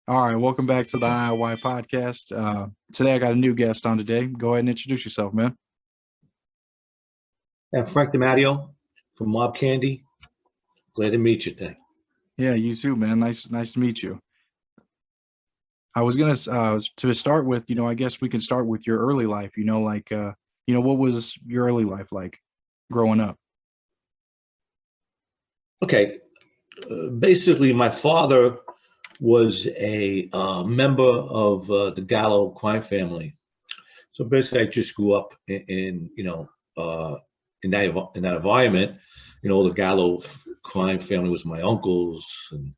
All right, welcome back to the IOY podcast. Today I got a new guest on today. Go ahead and introduce yourself, man. Frank DiMatteo from Mob Candy. Glad to meet you. Yeah, you too, man. Nice to meet you. I was gonna to start with, I guess we can start with your early life. What was your early life like growing up? Okay, basically, my father was a member of the Gallo crime family. So basically, I just grew up in that environment. The Gallo crime family was my uncles, and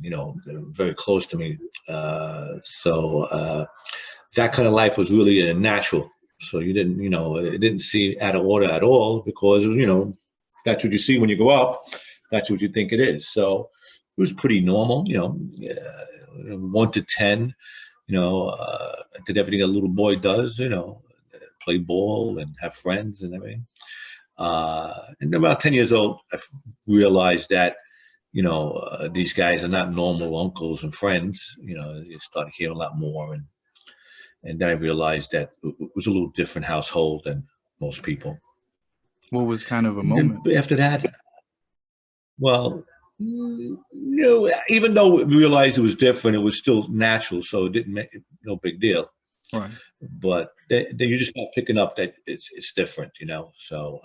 they're very close to me. So that kind of life was really natural. So you didn't, it didn't seem out of order at all because that's what you see when you grow up. That's what you think it is. So it was pretty normal, 1 to 10, did everything a little boy does, play ball and have friends and everything. And about 10 years old, I realized that, these guys are not normal uncles and friends. You start hearing a lot more. And then I realized that it was a little different household than most people. What was kind of a moment? After that, well, even though we realized it was different, it was still natural, so it didn't make no big deal. Right. But then you just start picking up that it's different, So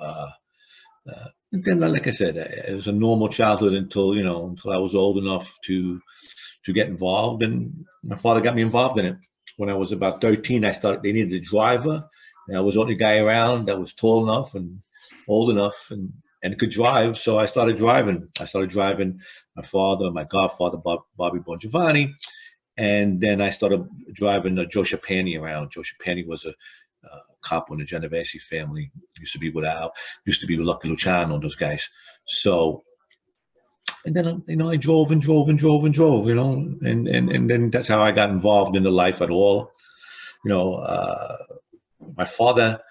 and then, like I said, it was a normal childhood until I was old enough to get involved, and my father got me involved in it. When I was about 13, they needed a driver, and I was the only guy around that was tall enough and old enough and could drive. So I started driving. My father, my godfather, Bobby Bongiovanni, and then I started driving Joe Schapani around. Joe Schapani was a cop in the Genovese family. Used to be with Lucky Luciano, those guys. So, and then I drove and drove, and then that's how I got involved in the life at all. My father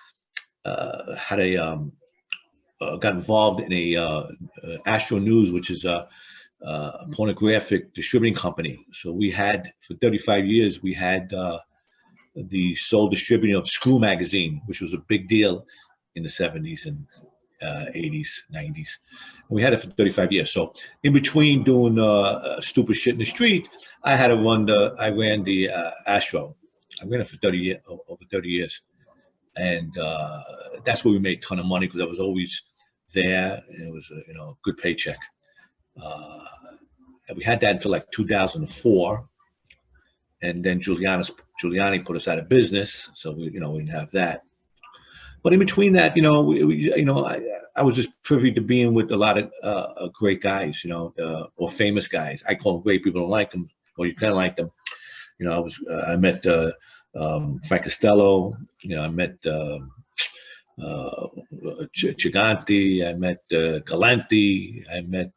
got involved in a Astro News, which is a pornographic distributing company. So we had, for 35 years, we had the sole distributor of Screw magazine, which was a big deal in the 70s and 80s, 90s. And we had it for 35 years. So in between doing stupid shit in the street, I ran the Astro. I ran it for over 30 years. And that's where we made a ton of money because I was always there. And it was a good paycheck. And we had that until like 2004. And then Giuliani put us out of business, so we didn't have that. But in between that, I was just privy to being with a lot of great guys, or famous guys. I call them great. People don't like them, or you kind of like them. I met Frank Costello. I met Giganti. I met Galenti. I met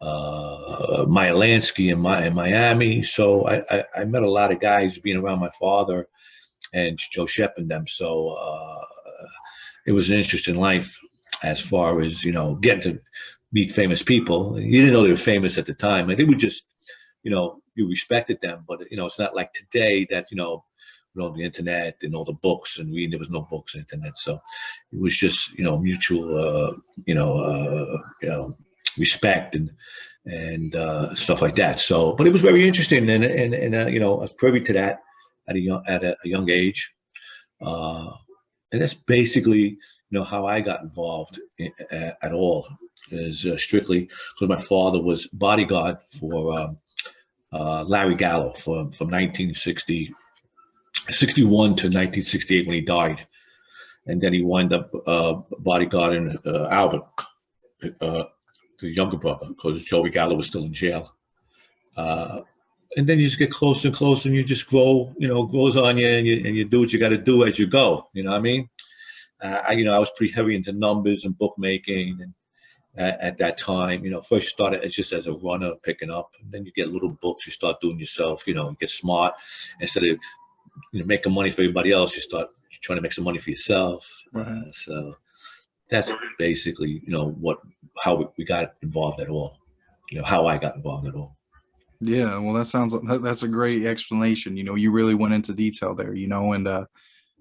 Meyer Lansky in Miami. So I met a lot of guys being around my father and Joe Shep and them. So it was an interesting life as far as, getting to meet famous people. You didn't know they were famous at the time. I think we just, you respected them, but it's not like today that, the internet and all the books and reading. There was no books on the internet. So it was just, mutual, respect and stuff like that. So, but it was very interesting, and I was privy to that at a young age, and that's basically how I got involved at all is strictly because my father was bodyguard for Larry Gallo from 1961 to 1968 when he died, and then he wound up bodyguarding Albert. The younger brother, because Joey Gallo was still in jail. And then you just get closer and closer, and you just grow, grows on you, and you do what you got to do as you go. You know what I mean? I was pretty heavy into numbers and bookmaking, and at that time, first started just as a runner, picking up, and then you get little books, you start doing yourself. You get smart instead of making money for everybody else. You start trying to make some money for yourself. Right. So that's basically how we got involved at all, how I got involved at all. Yeah, well, that sounds that's a great explanation. You really went into detail there, and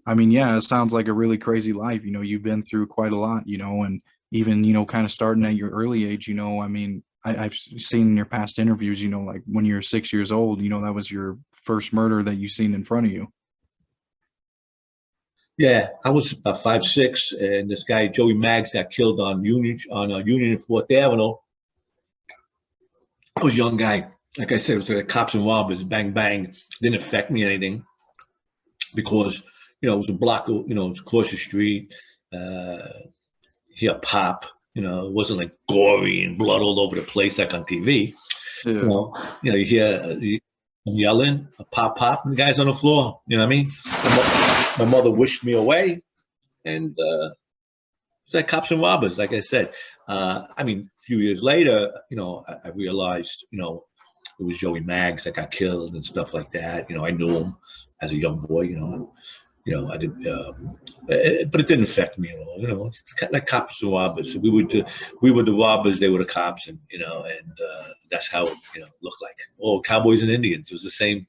I mean, yeah, it sounds like a really crazy life. You've been through quite a lot, and even, kind of starting at your early age, I mean, I've seen in your past interviews, like when you're 6 years old, that was your first murder that you seen in front of you. Yeah, I was about 5'6", and this guy Joey Maggs got killed on Union and Fourth Avenue. I was a young guy. Like I said, it was like cops and robbers, bang bang. Didn't affect me anything because it was a block. It was across the street. Uh, Hear pop. It wasn't like gory and blood all over the place like on TV. You Yeah. know, you hear yelling, a pop pop, and the guy's on the floor. You know what I mean? My mother wished me away, and it's like cops and robbers, like I said. I mean, a few years later, I realized, it was Joey Maggs that got killed and stuff like that. I knew him as a young boy. I did, but it didn't affect me at all. It's kind of like cops and robbers. So we were the robbers, they were the cops, and that's how it looked like. Oh, cowboys and Indians. It was the same,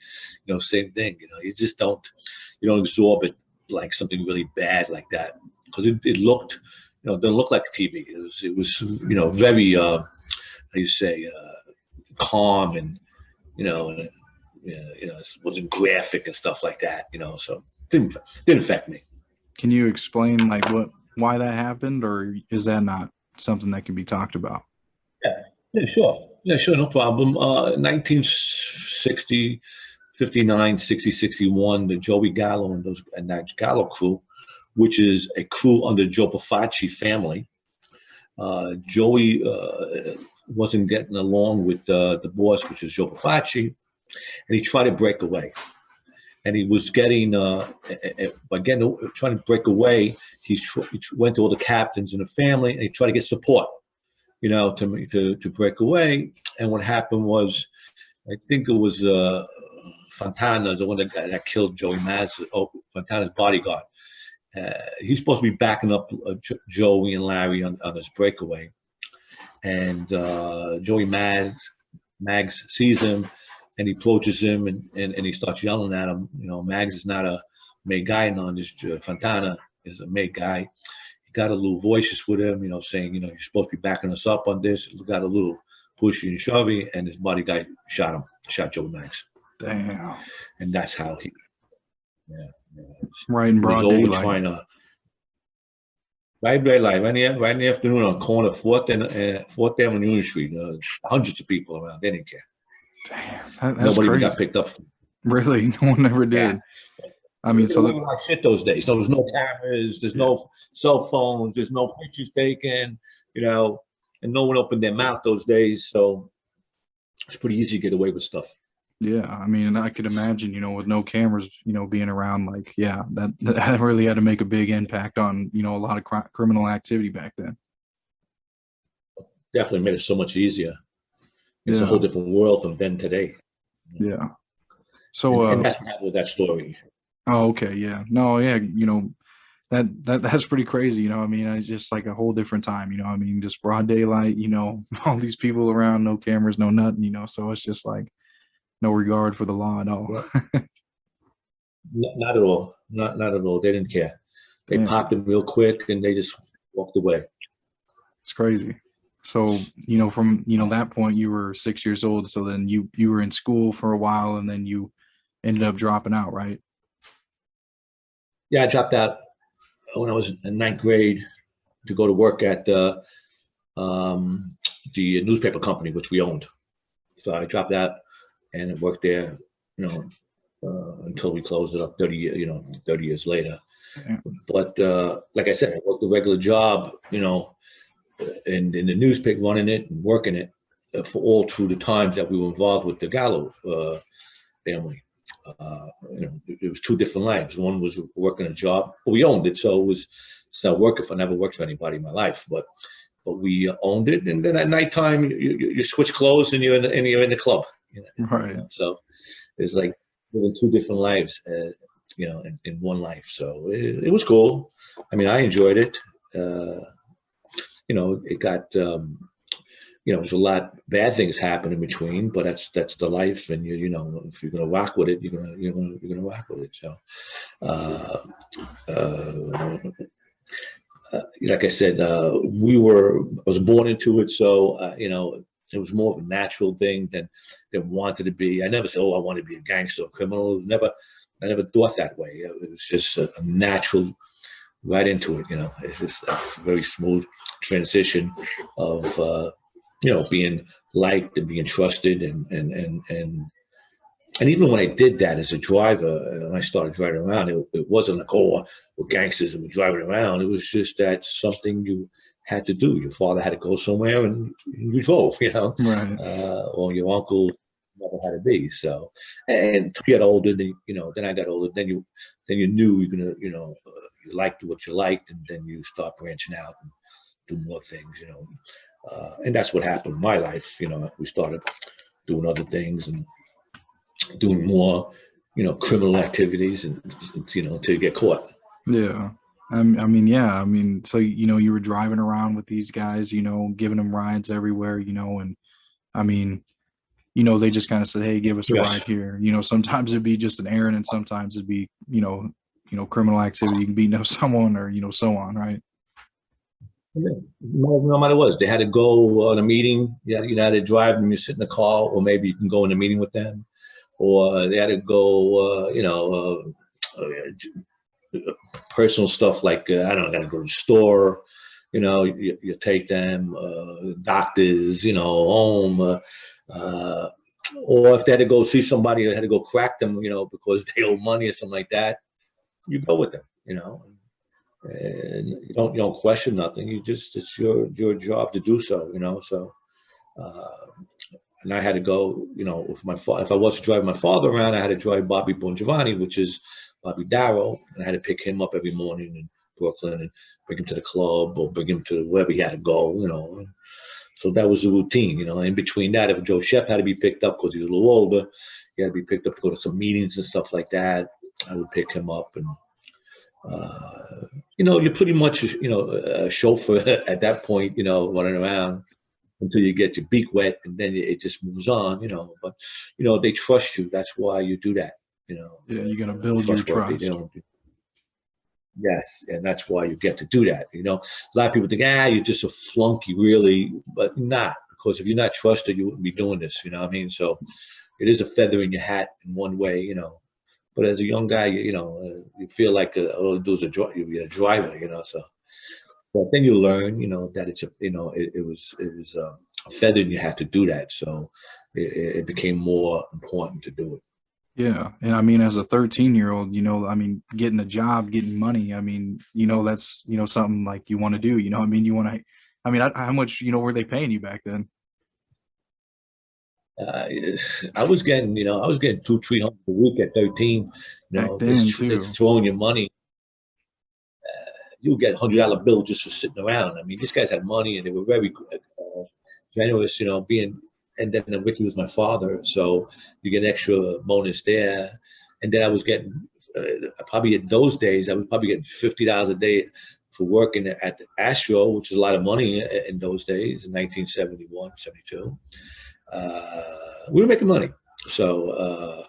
same thing. You don't absorb it like something really bad like that because it looked, didn't look like TV. It was very how you say calm and it wasn't graphic and stuff like that. So didn't affect me. Can you explain like why that happened, or is that not something that can be talked about? Yeah, yeah, sure. Yeah, sure, no problem. 1960, 59, 60, 61, the Joey Gallo and that Gallo crew, which is a crew under Joe Bafacci family. Joey wasn't getting along with the boss, which is Joe Bafacci, and he tried to break away. And he was getting, again, trying to break away. He went to all the captains in the family, and he tried to get support, to break away. And what happened was, I think it was Fontana, the one that killed Joey Maz, Fontana's bodyguard. He's supposed to be backing up Joey and Larry on this breakaway. And Joey Mags sees him, and he approaches him, and he starts yelling at him. Mags is not a made guy, none. This Fontana is a made guy. He got a little voicious with him, saying, you're supposed to be backing us up on this. Got a little pushy and shovey, and his bodyguard shot Joey Mags. Damn. And that's how he, Right in he was broad over daylight. trying to, right in the afternoon on corner Fourth Avenue Union Street. Hundreds of people around. They didn't care. Damn, that's Nobody even got crazy. picked up. Really, no one ever Yeah. did. I mean, so We were like shit those days. There was no cameras, there's no cell phones, there's no pictures taken, and no one opened their mouth those days. So it's pretty easy to get away with stuff. yeah, I mean, I could imagine, with no cameras, being around, like, yeah, that really had to make a big impact on, a lot of criminal activity back then. Definitely made it so much easier. It's a Yeah, whole different world from then today. yeah. So, And that's what happened with that story. oh, okay, yeah, no, yeah, that's pretty crazy. I mean, it's just like a whole different time. I mean, just broad daylight. All these people around, no cameras, no nothing. So it's just like no regard for the law at all. Yeah. Not at all. Not at all. They didn't care. They Damn, popped him real quick and they just walked away. it's crazy. So, from, that point you were 6 years old. So then you were in school for a while, and then you ended up dropping out, right? Yeah, I dropped out when I was in ninth grade to go to work at the newspaper company which we owned. So I dropped out and worked there, until we closed it up 30 years later. Yeah. But like I said, I worked a regular job, in the newspaper, running it and working it for all through the times that we were involved with the Gallo family. It was two different lives. One was working a job, but we owned it, so it's not working for. I never worked for anybody in my life, but we owned it. And then at nighttime, you switch clothes and you're in the club. Right. So it's like living two different lives, in one life. So it was cool. I mean, I enjoyed it. It got there's a lot bad things happen in between, but that's the life, and if you're gonna rock with it, you're gonna rock with it. So, uh, uh, like I said, I was born into it, so it was more of a natural thing than wanted to be. I never said, "Oh, I want to be a gangster or criminal." It was never, I never thought that way. It was just a natural, right into it. It's just a very smooth transition of being liked and being trusted, and even when I did that as a driver, and I started driving around, it wasn't like, oh, we're gangsters and we're driving around. It was just that something you had to do. Your father had to go somewhere, and you drove, Right. or your uncle never had to be. So, and to get older, then I got older. Then you knew you're gonna, you liked what you liked, and then you start branching out and do more things, and that's what happened in my life. We started doing other things and doing more, criminal activities, and until you get caught. Yeah. I mean, yeah. I mean, so you were driving around with these guys, giving them rides everywhere, and I mean, they just kind of said, "Hey, give us a Yes. ride here." Sometimes it'd be just an errand, and sometimes it'd be, criminal activity, beating up someone, or so on, right? Yeah. No matter what, they had to go on a meeting. You had to drive them. You sit in the car, or maybe you can go in a meeting with them, or they had to go. Personal stuff like I don't know, got to go to the store. You take them, doctors, home, or if they had to go see somebody, they had to go crack them, because they owe money or something like that. You go with them, and you don't question nothing. It's your job to do so, So, uh, and I had to go, with my father. If I was to drive my father around, I had to drive Bobby Bongiovanni, which is Bobby Darrow, and I had to pick him up every morning in Brooklyn and bring him to the club or bring him to wherever he had to go, So that was the routine, In between that, if Joe Shep had to be picked up because he was a little older, he had to be picked up to go to some meetings and stuff like that. I would pick him up, and you're pretty much, a chauffeur at that point, running around until you get your beak wet, and then it just moves on, But they trust you. That's why you do that, Yeah, you got to build your trustworthy. They trust. don't. Yes, and that's why you get to do that. A lot of people think, you're just a flunky, really, but not, because if you're not trusted, you wouldn't be doing this. You know what I mean? So it is a feather in your hat in one way, But as a young guy, you feel like all you do is you're a driver, So, but then you learn, that it's it was a feather in your hat to do that. So it became more important to do it. Yeah. And I mean, as a 13-year-old, I mean, getting a job, getting money, I mean, that's, something like you want to do, I mean, how much, were they paying you back then? Uh, I was getting 200-300 a week at 13. Back then It's too. throwing your money. You get $100 bill just for sitting around. I mean, these guys had money, and they were very generous. And then Ricky was my father, so you get an extra bonus there. And then I was getting probably in those days, I was probably getting $50 a day for working at the Astro, which is a lot of money in those days, in 1971, 72. We were making money. So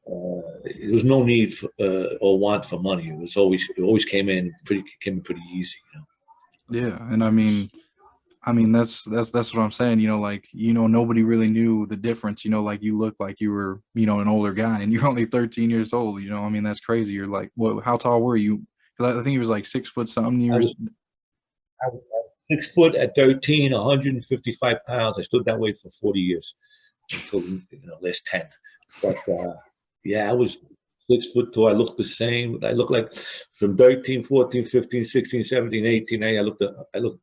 there was no need for, or want for money. It always came in pretty easy. Yeah. And I mean, that's what I'm saying, like, nobody really knew the difference, like you look like you were, an older guy, and you're only 13 years old, I mean, that's crazy. You're like, what, how tall were you? 'Cause I think he was like 6 foot something I years. was I was 6 foot at 13, 155 pounds. I stood that way for 40 years until last 10. But yeah, I was 6 foot tall. I looked the same. I looked like from 13, 14, 15, 16, 17, 18. I looked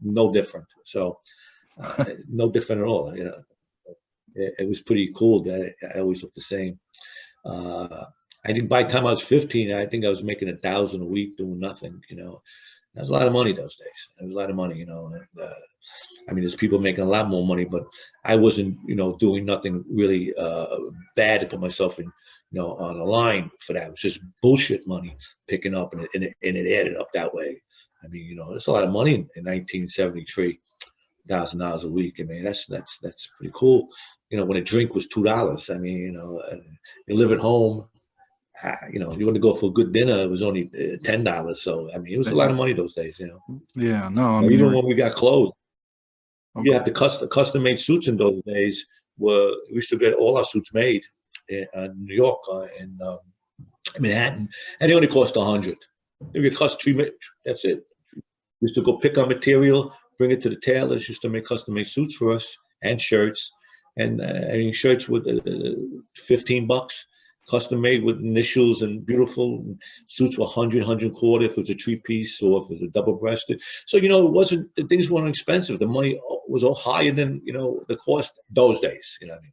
no different. So no different at all. It was pretty cool that I always looked the same. Uh, I think by the time I was 15, I think I was making 1,000 a week doing nothing. That's a lot of money those days. It was a lot of money. And, I mean, there's people making a lot more money, but I wasn't, doing nothing really bad to put myself in, on a line for that. It was just bullshit money picking up, and it added up that way. I mean, it's a lot of money in 1973. $1,000 a week. I mean, that's pretty cool. You know, when a drink was $2. I mean, you know, you live at home. You know, you want to go for a good dinner, it was only $10. So I mean, it was a lot of money those days. You know. Yeah, no, I Now, mean, even when we got clothes, you okay. have the custom made suits in those days. We used to get all our suits made in New York, in Manhattan, and they only cost 100. If it cost that's it. We used to go pick our material, bring it to the tailors, used to make custom made suits for us and shirts. And I mean, shirts with $15, custom made with initials and beautiful. Suits were 100, quarter if it was a three piece or if it was a double breasted. So, you know, the things weren't expensive. The money was all higher than, you know, the cost those days, you know what I mean?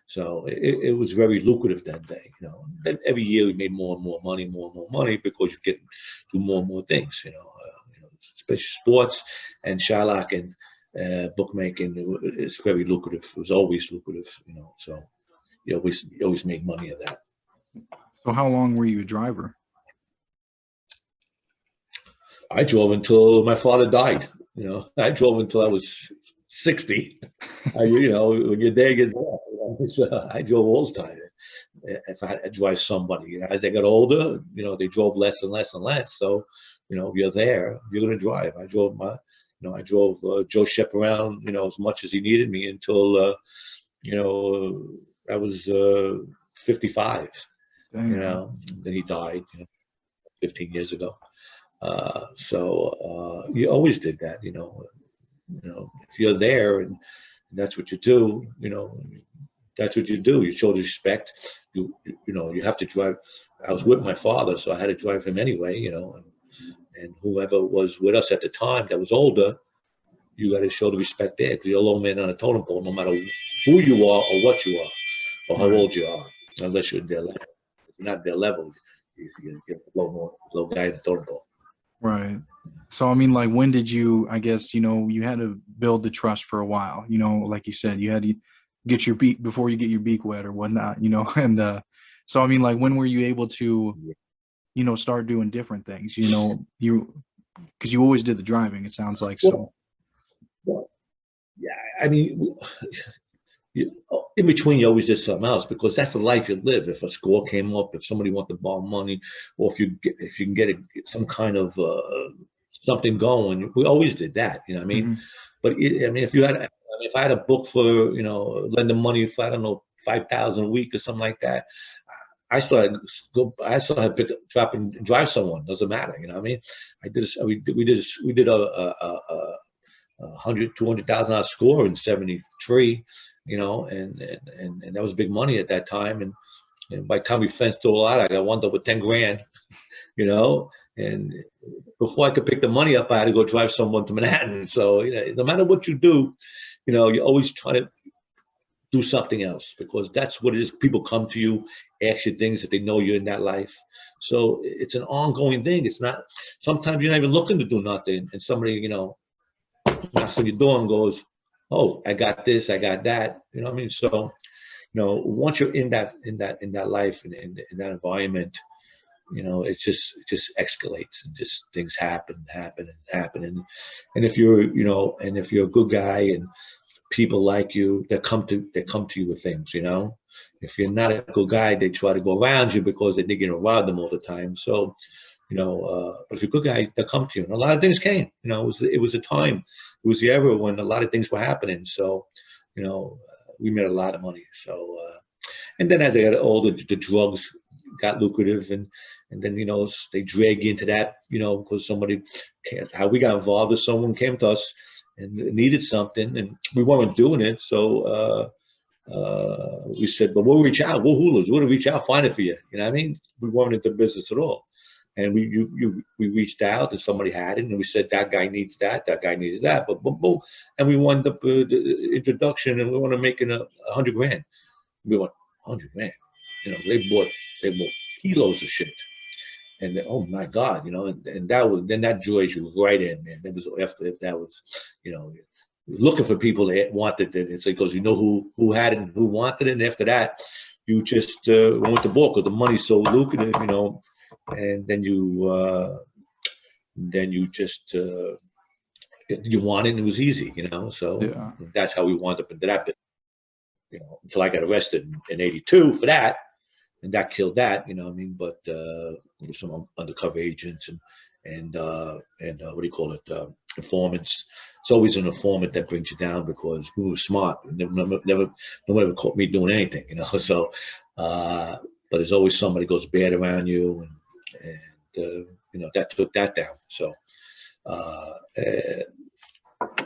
So it was very lucrative that day, you know. Then every year we made more and more money because you get do more and more things, you know, especially sports and Shylock and bookmaking. It's very lucrative. It was always lucrative, you know. So you always make money of that. So how long were you a driver? I drove until my father died. You know, I drove until I was 60. You know, when you're there, you're there. So I drove all the time. If I had to drive somebody, you know, as they got older, you know, they drove less and less and less. So, you know, if you're there, you're going to drive. I drove Joe Shep around, you know, as much as he needed me until, you know, I was 55. Damn. You know, then he died, you know, 15 years ago. So you always did that, you know. You know, if you're there and that's what you do, you know, that's what you do. You show the respect. You know, you have to drive. I was with my father, so I had to drive him anyway, you know, and whoever was with us at the time that was older, you got to show the respect there because you're a low man on a totem pole, no matter who you are or what you are or how Right. old you are, unless you're at their level. If you're not their level, you're low guy in the totem pole. Right. So I mean, like, when did you? I guess you know you had to build the trust for a while. You know, like you said, you had to get your beak before you get your beak wet or whatnot. You know, and so I mean, like, when were you able to, you know, start doing different things? You know, because you always did the driving. It sounds like so. Well, yeah, I mean, in between, you always did something else because that's the life you live. If a score came up, if somebody wanted to borrow money, or if you can get some kind of something going, we always did that. You know what I mean? Hmm. But I mean, if I had a book for lending money for I don't know 5,000 a week or something like that, I still had to go. I still had to pick up, drop and drive someone. Doesn't matter. You know what I mean? I did. We did a 100, $200,000 score in '73, you know, and that was big money at that time. And by the time we fenced all out, I wound up with 10 grand, you know, and before I could pick the money up, I had to go drive someone to Manhattan. So, you know, no matter what you do, you know, you always try to do something else because that's what it is. People come to you, ask you things that they know you're in that life. So it's an ongoing thing. It's not, sometimes you're not even looking to do nothing. And somebody, you know, knocks on your door and goes, "Oh, I got this, I got that." You know what I mean? So, you know, once you're in that life and in that environment, you know, it just escalates and just things happen. And if you're a good guy and people like you, they come to you with things, you know. If you're not a good guy, they try to go around you because they think you're gonna rob them all the time. So, you know, but if you're a good guy, they'll come to you. And a lot of things came. You know, it was a time, it was the era when a lot of things were happening. So, you know, we made a lot of money. So, and then as I got older, the drugs got lucrative, and then you know they drag you into that, you know, because somebody, how we got involved is someone came to us and needed something, and we weren't doing it. So we said, but we'll reach out. We're hoolers. We'll reach out, find it for you. You know what I mean? We weren't into business at all. And we reached out and somebody had it, and we said that guy needs that guy needs that, but boom, boom, and we wound up the introduction, and we want to make it 100 grand. We went 100 grand. You know, they bought kilos of shit, and then, oh my God, you know, and that draws you right in, man. It was after that was, you know, looking for people that wanted it. It's because you know who had it and who wanted it, and after that, you just went to ball because the money's so lucrative, you know. And then you just you wanted, and it was easy, So Yeah. that's how we wound up into that bit, until I got arrested in '82 for that, and that killed that, what I mean. But there was some undercover agents and what do you call it, informants. It's always an informant that brings you down because we were smart. Never, no one ever caught me doing anything, So, but there's always somebody goes bad around you, and that took that down. So, uh,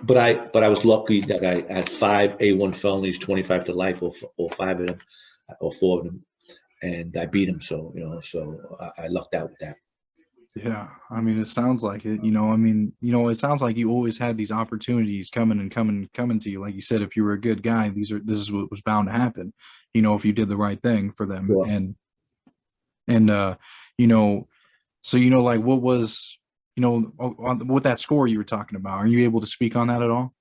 but I was lucky that I had 5 A1 felonies, 25 to life, or 5 of them, or 4 of them, and I beat him. So I lucked out with that. Yeah, I mean, it sounds like it. I mean, it sounds like you always had these opportunities coming and coming to you. Like you said, if you were a good guy, this is what was bound to happen. If you did the right thing for them, Sure. and you know, so like what was with that score you were talking about? Are you able to speak on that at all?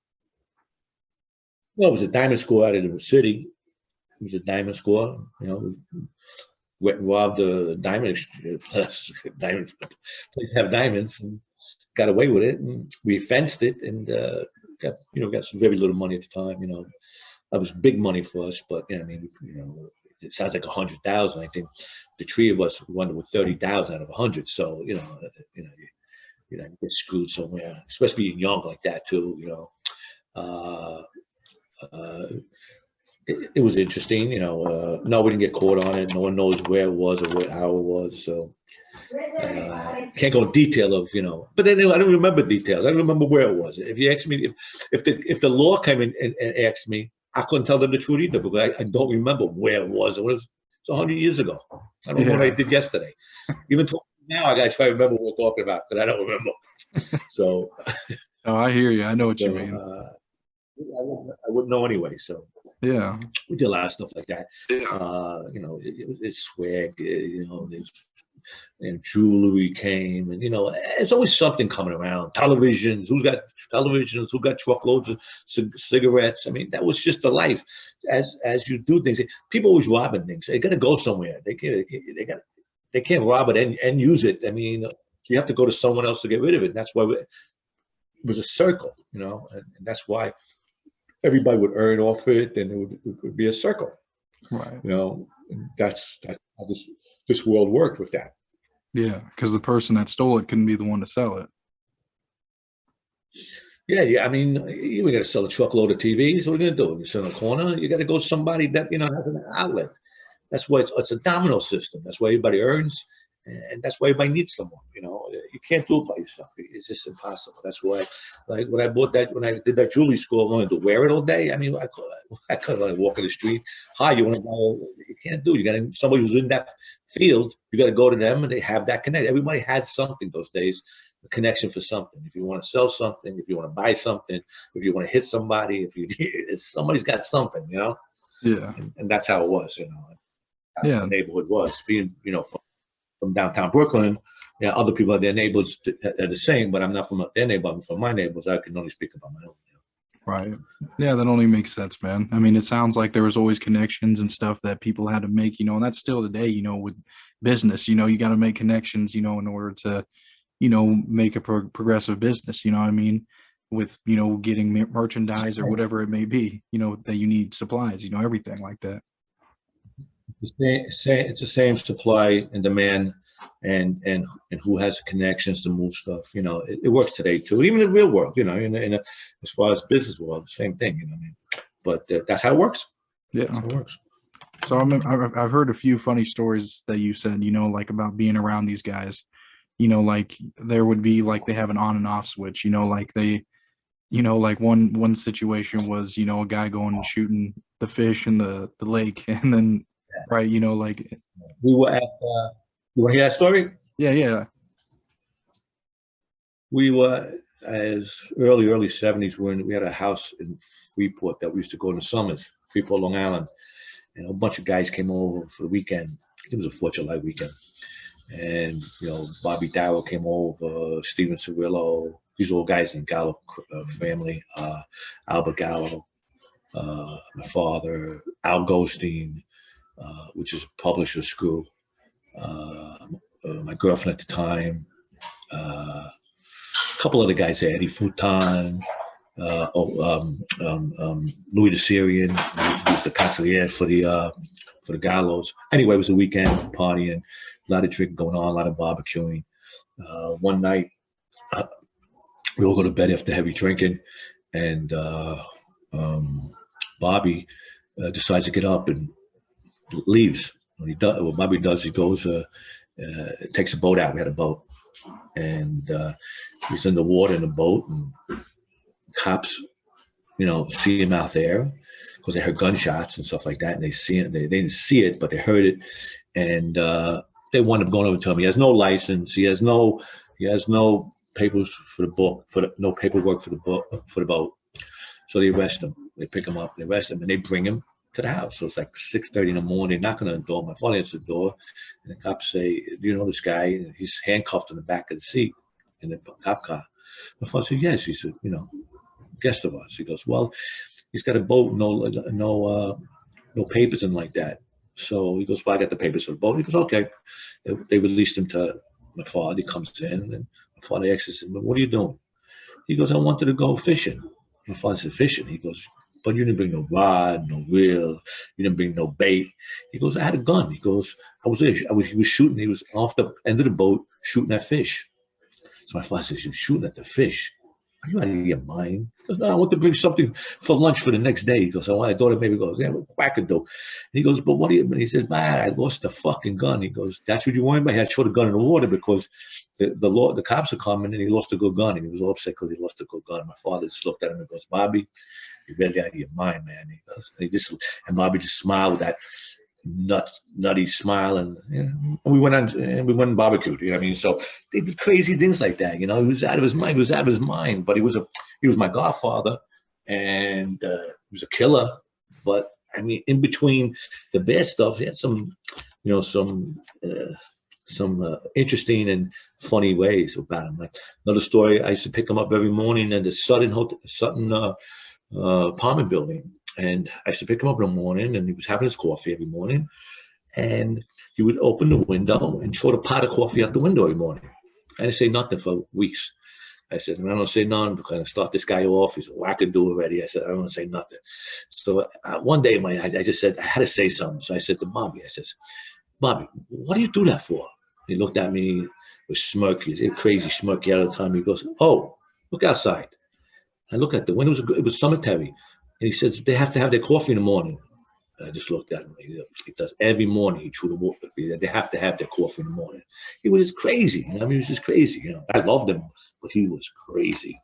Well, it was a diamond score out of the city. It was a diamond score. Went and robbed a diamond diamond place to have diamonds, and got away with it. And we fenced it, and got some very little money at the time. That was big money for us, but I mean, it sounds like 100,000. I think the three of us won with 30,000 out of 100. So you get screwed somewhere, especially being young like that too. Uh, uh, it was interesting. No, we didn't get caught on it. No one knows where it was or how it was. So can't go in detail of But then I don't remember details. I don't remember where it was. If you ask me, if the law came in and asked me, I couldn't tell them the truth either because I don't remember where it was. It's 100 years ago. I don't know what I did yesterday. Even now, I got to try to remember what we're talking about because I don't remember. So. Oh, I hear you. I know what you mean. I wouldn't know anyway. So. Yeah. We did a lot of stuff like that. It's swag, and jewelry came, and there's always something coming around. Televisions, who's got televisions? Who got truckloads of cigarettes? I mean, that was just the life. As you do things, people always robbing things. They got to go somewhere. They can't rob it and use it. I mean, so you have to go to someone else to get rid of it. And that's why it was a circle, and that's why everybody would earn off it, and it would be a circle. Right. That's how this world worked with that. Yeah, because the person that stole it couldn't be the one to sell it. Yeah. I mean, we got to sell a truckload of TVs. What are you gonna do? You sit in a corner. You got to go to somebody that has an outlet. That's why it's a domino system. That's why everybody earns, and that's why everybody needs someone. You can't do it by yourself. It's just impossible. That's why, like when I did that jewelry school, I wanted to wear it all day. I mean, I couldn't walk in the street. Hi, you want to buy? You can't do it. You got somebody who's in that field. You got to go to them, and they have that connect. Everybody had something those days, a connection for something. If you want to sell something, if you want to buy something, if you want to hit somebody, somebody's got something, Yeah. And that's how it was, Yeah. The neighborhood was being, from downtown Brooklyn. Other people in their neighborhoods are the same, but I'm not from their neighborhood. I'm from my neighborhoods. I can only speak about my own. Right. Yeah, that only makes sense, man. I mean, it sounds like there was always connections and stuff that people had to make, and that's still today, with business, you got to make connections, in order to, make a progressive business, you know what I mean? With, getting merchandise or whatever it may be, that you need supplies, everything like that. It's the same supply and demand, and who has connections to move stuff. It works today too, even in the real world. As far as business world, same thing. I mean, but that's how it works. Yeah, that's how it works. So I've heard a few funny stories that you said, like about being around these guys. Like there would be like they have an on and off switch. Like they, like one situation was, a guy going and shooting the fish in the lake, and then. Right, like we were at. You want to hear that story? Yeah. We were as early '70s when we had a house in Freeport that we used to go in the summers, Freeport, Long Island, and a bunch of guys came over for the weekend. It was a 4th of July weekend, and Bobby Darrow came over, Steven Cirillo. These all guys in Gallo family, Albert Gallo, my father, Al Goldstein. Which is a publisher screw. My girlfriend at the time, a couple other guys there, Eddie Futon, Louis the Syrian, who was the consigliere for the Gallos. Anyway, it was a weekend partying, a lot of drinking going on, a lot of barbecuing. One night, we all go to bed after heavy drinking, and Bobby decides to get up and leaves. What Bobby does, he goes, takes a boat out. We had a boat, and he's in the water in the boat, and cops, see him out there because they heard gunshots and stuff like that, and they see it. They didn't see it, but they heard it, and they wound up going over to him. He has no license. He has no papers for the book, no paperwork for the boat. So they arrest him. They pick him up. They arrest him, and they bring him to the house. So it's like 6:30 in the morning. Knocking on the door. My father answers the door, and the cops say, "Do you know this guy?" And he's handcuffed in the back of the seat in the cop car. My father said, "Yes." He said, "Guest of ours." He goes, "Well, he's got a boat, no papers and like that." So he goes, "Well, I got the papers for the boat." He goes, "Okay." They released him to my father. He comes in, and my father asks him, "What are you doing?" He goes, "I wanted to go fishing." My father said, "Fishing?" He goes, "But you didn't bring no rod, no reel. You didn't bring no bait." He goes, "I had a gun." He goes, He was shooting. He was off the end of the boat shooting at fish." So my father says, "You're shooting at the fish? Are you out of your mind?" He goes, "No, I want to bring something for lunch for the next day." He goes, "I thought it maybe goes, yeah, wackadoo." And he goes, "But what do you?" And he says, "Man, I lost the fucking gun." He goes, "That's what you worried about?" He had to throw the gun in the water because the cops are coming, and he lost a good gun. And he was all upset because he lost a good gun. My father just looked at him and goes, "Bobby, you're really out of your mind, man." He goes, and Bobby just smiled with that nutty smile, and we went and barbecued. I mean, so they did crazy things like that. He was out of his mind. He was out of his mind, but he was my godfather, and he was a killer. But I mean, in between the bad stuff, he had some interesting and funny ways about him. Like another story, I used to pick him up every morning at the Sutton apartment building. And I used to pick him up in the morning, and he was having his coffee every morning. And he would open the window and throw a pot of coffee out the window every morning. I didn't say nothing for weeks. I said, "I don't say nothing because I start this guy off. He's a wackadoo already." I said, "I don't want to say nothing." So one day, I just said, I had to say something. So I said to Bobby, I says, "Bobby, what do you do that for?" He looked at me with smirk. He's a crazy smirky all the time. He goes, "Oh, look outside." I look at the window. It was cemetery. And he says, "They have to have their coffee in the morning." I just looked at him. He does every morning. He threw the water. They have to have their coffee in the morning. He was just crazy. I mean, he was just crazy. I loved him, but he was crazy.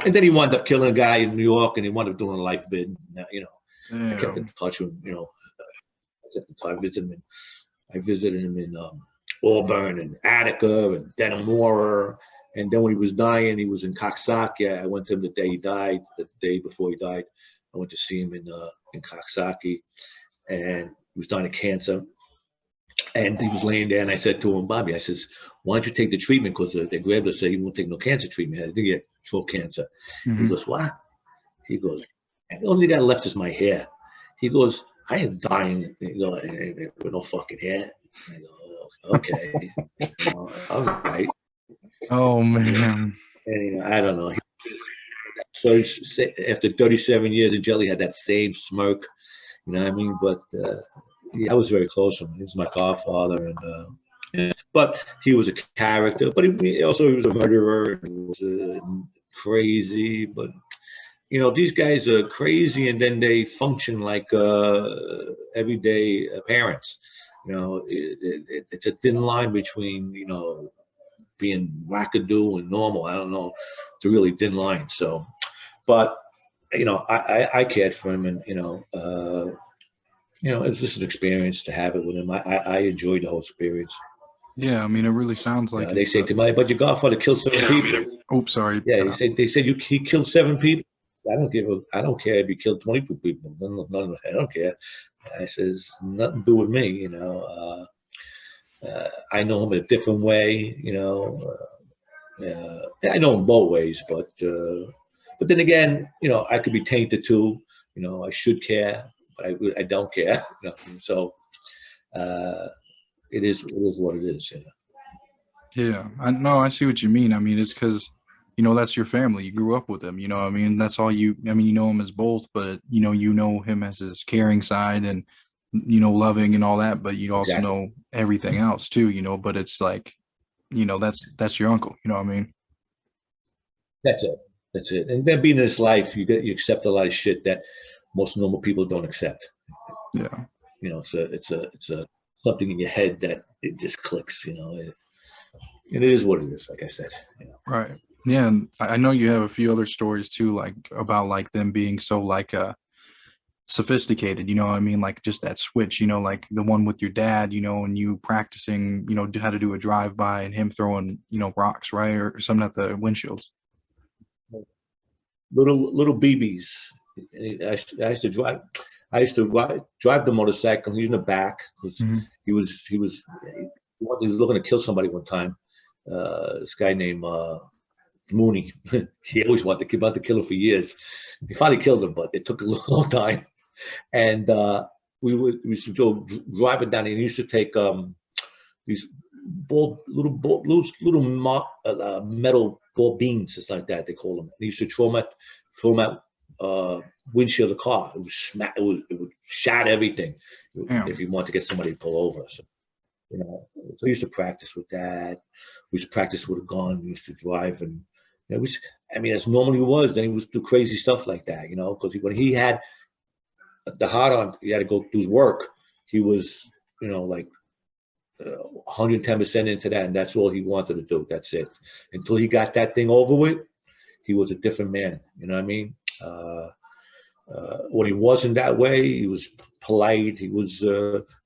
And then he wound up killing a guy in New York, and he wound up doing a life bid. I kept in touch with him. I kept in touch. I visited him in Auburn and Attica and Denimora. And then when he was dying, he was in Coxsackie. I went to him the day he died, the day before he died. I went to see him in Coxsackie, and he was dying of cancer. And he was laying there, and I said to him, "Bobby," I says, "why don't you take the treatment?" Because they grabbed us, said he won't take no cancer treatment. I think he had throat cancer. Mm-hmm. He goes, "What?" He goes, "The only thing I left is my hair." He goes, "I ain't dying with no fucking hair." I go, "Okay, all right." Oh man. And I don't know. So after 37 years in jail, he had that same smirk. You know what I mean? But I was very close to him. He was my godfather, but he was a character. But he was a murderer. He was crazy. But these guys are crazy, and then they function like everyday parents. It's a thin line between being wackadoo and normal. I don't know. It's a really thin line. So, but I cared for him, and it was just an experience to have it with him. I enjoyed the whole experience. Yeah, I mean, it really sounds like they say to me, "But your godfather killed 7 people." Oops, sorry. Yeah, they said he killed 7 people. I don't care if he killed 22 people. None, I don't care. I says, nothing to do with me. I know him in a different way. I know him both ways, but then again, I could be tainted too. I should care, but I don't care. So it is what it is. Yeah, I know. I see what you mean. I mean, it's because you know, that's your family. You grew up with him, you know what I mean? That's all you, I mean, you know him as both, but you know him as his caring side and, you know, loving and all that, but you also Exactly. know everything else too, you know, but it's like, you know, that's your uncle, you know what I mean? That's it. That's it. And then being in this life, you accept a lot of shit that most normal people don't accept. Yeah. You know, it's a something in your head that it just clicks. It is what it is. Like I said, you know. Right. Yeah, and I know you have a few other stories too, like about like them being so like sophisticated, you know what I mean? Like just that switch, you know, like the one with your dad, you know, and you practicing, you know, how to do a drive by and him throwing, you know, rocks, right? Or something at the windshields. Little BBs. I used to drive. I used to drive the motorcycle. He was in the back. Hmm. He was looking to kill somebody one time. This guy named Mooney. He always wanted to keep out to kill him for years. He finally killed him, but it took a long time. And we used to go driving down. And he used to take these metal ball beams, it's like that they call them. They used to throw them at windshield of the car. It would shatter everything Damn. if you want to get somebody to pull over. So so we used to practice with that. We used to practice with a gun. We used to drive, and I mean, as normally was. Then he was do crazy stuff like that, because when he had the hot on, he had to go do his work. He was, like 110% into that, and that's all he wanted to do. That's it. Until he got that thing over with, he was a different man. You know what I mean? When he wasn't that way, he was polite. He was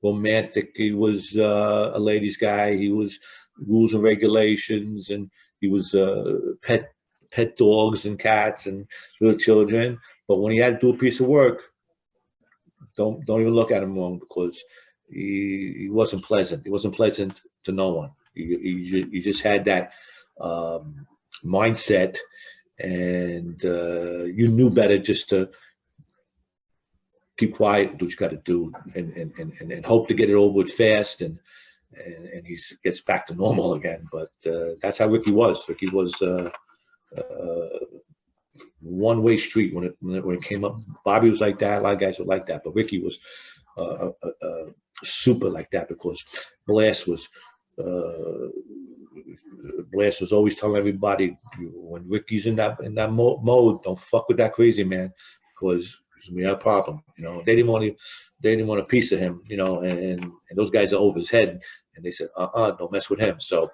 romantic. He was a ladies' guy. He was rules and regulations, and he was pet dogs and cats and little children. But when he had to do a piece of work, don't even look at him wrong, because he wasn't pleasant. He wasn't pleasant to no one. He just had that mindset, and you knew better just to keep quiet, do what you got to do, and hope to get it over with fast, and he gets back to normal again. But that's how Ricky was. Ricky was one-way street when it came up. Bobby was like that. A lot of guys were like that, but Ricky was super like that, because Blast was uh, Blast was always telling everybody, when Ricky's in that mode, don't fuck with that crazy man, because we have a problem. They didn't want a piece of him, and those guys are over his head, and they said, don't mess with him. So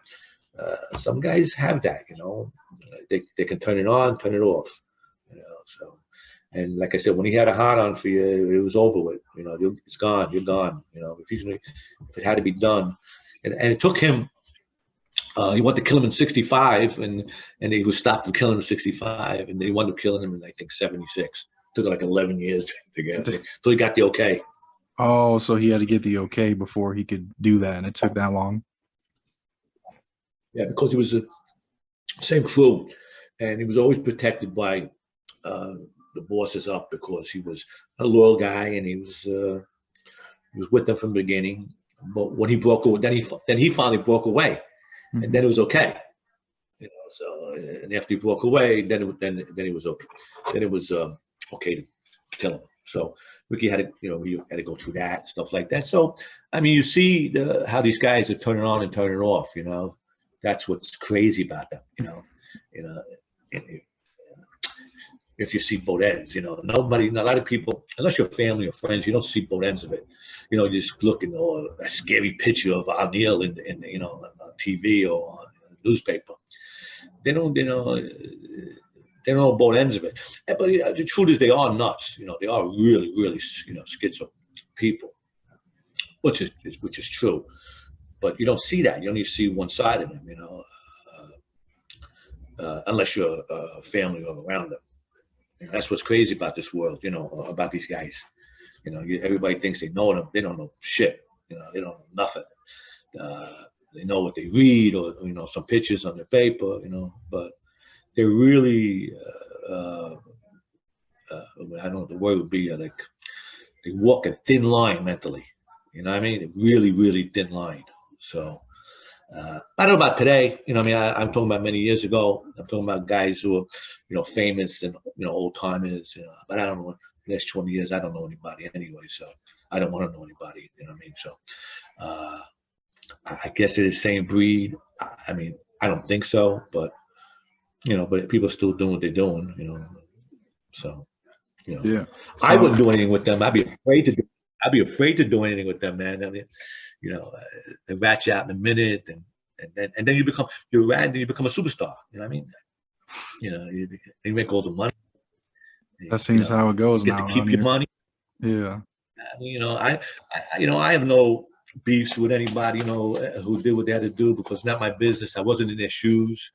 some guys have that, they can turn it on, turn it off, so. And like I said, when he had a hard on for you, it was over with. It's gone. You're gone. If it had to be done, and it took him. He wanted to kill him in '65, and he was stopped from killing him in '65, and they wound up killing him in, I think, '76. Took like 11 years to get until he got the okay. Oh, so he had to get the okay before he could do that, and it took that long. Yeah, because he was the same crew, and he was always protected by the bosses up, because he was a loyal guy, and he was with them from the beginning. But when he broke away, then he finally broke away, and then it was okay. So, and after he broke away, then it was okay. Then it was okay to kill him. So Ricky had to, he had to go through that stuff like that. So I mean, you see how these guys are turning on and turning off. That's what's crazy about them. If you see both ends, nobody, a lot of people, unless you're family or friends, you don't see both ends of it. You just look at a scary picture of O'Neill in on TV or on a newspaper. They don't know both ends of it. But the truth is, they are nuts. They are really, really, schizo people, which is true. But you don't see that. You only see one side of them. Unless you're a family or around them. That's what's crazy about this world. About these guys. Everybody thinks they know them. They don't know shit. They don't know nothing. They know what they read, or some pictures on their paper. But they're really. I don't know what the word would be. Like they walk a thin line mentally. You know what I mean? A really, really thin line. So I don't know about today. You know, I mean, I'm talking about many years ago. I'm talking about guys who are, famous and old timers. But I don't know. The last 20 years, I don't know anybody anyway. So I don't want to know anybody. You know what I mean? So uh, I guess it is same breed. I mean, I don't think so, but but people are still doing what they're doing. So Yeah. I So wouldn't do anything with them. I'd be afraid to. I'd be afraid to do anything with them, man. I mean, they rat you out in a minute, and then you become you're rat, and you become a superstar. You know what I mean? You make all the money. that seems how it goes Get to now. I keep your mean, money. yeah. I have no beefs with anybody, who did what they had to do because it's not my business. I wasn't in their shoes.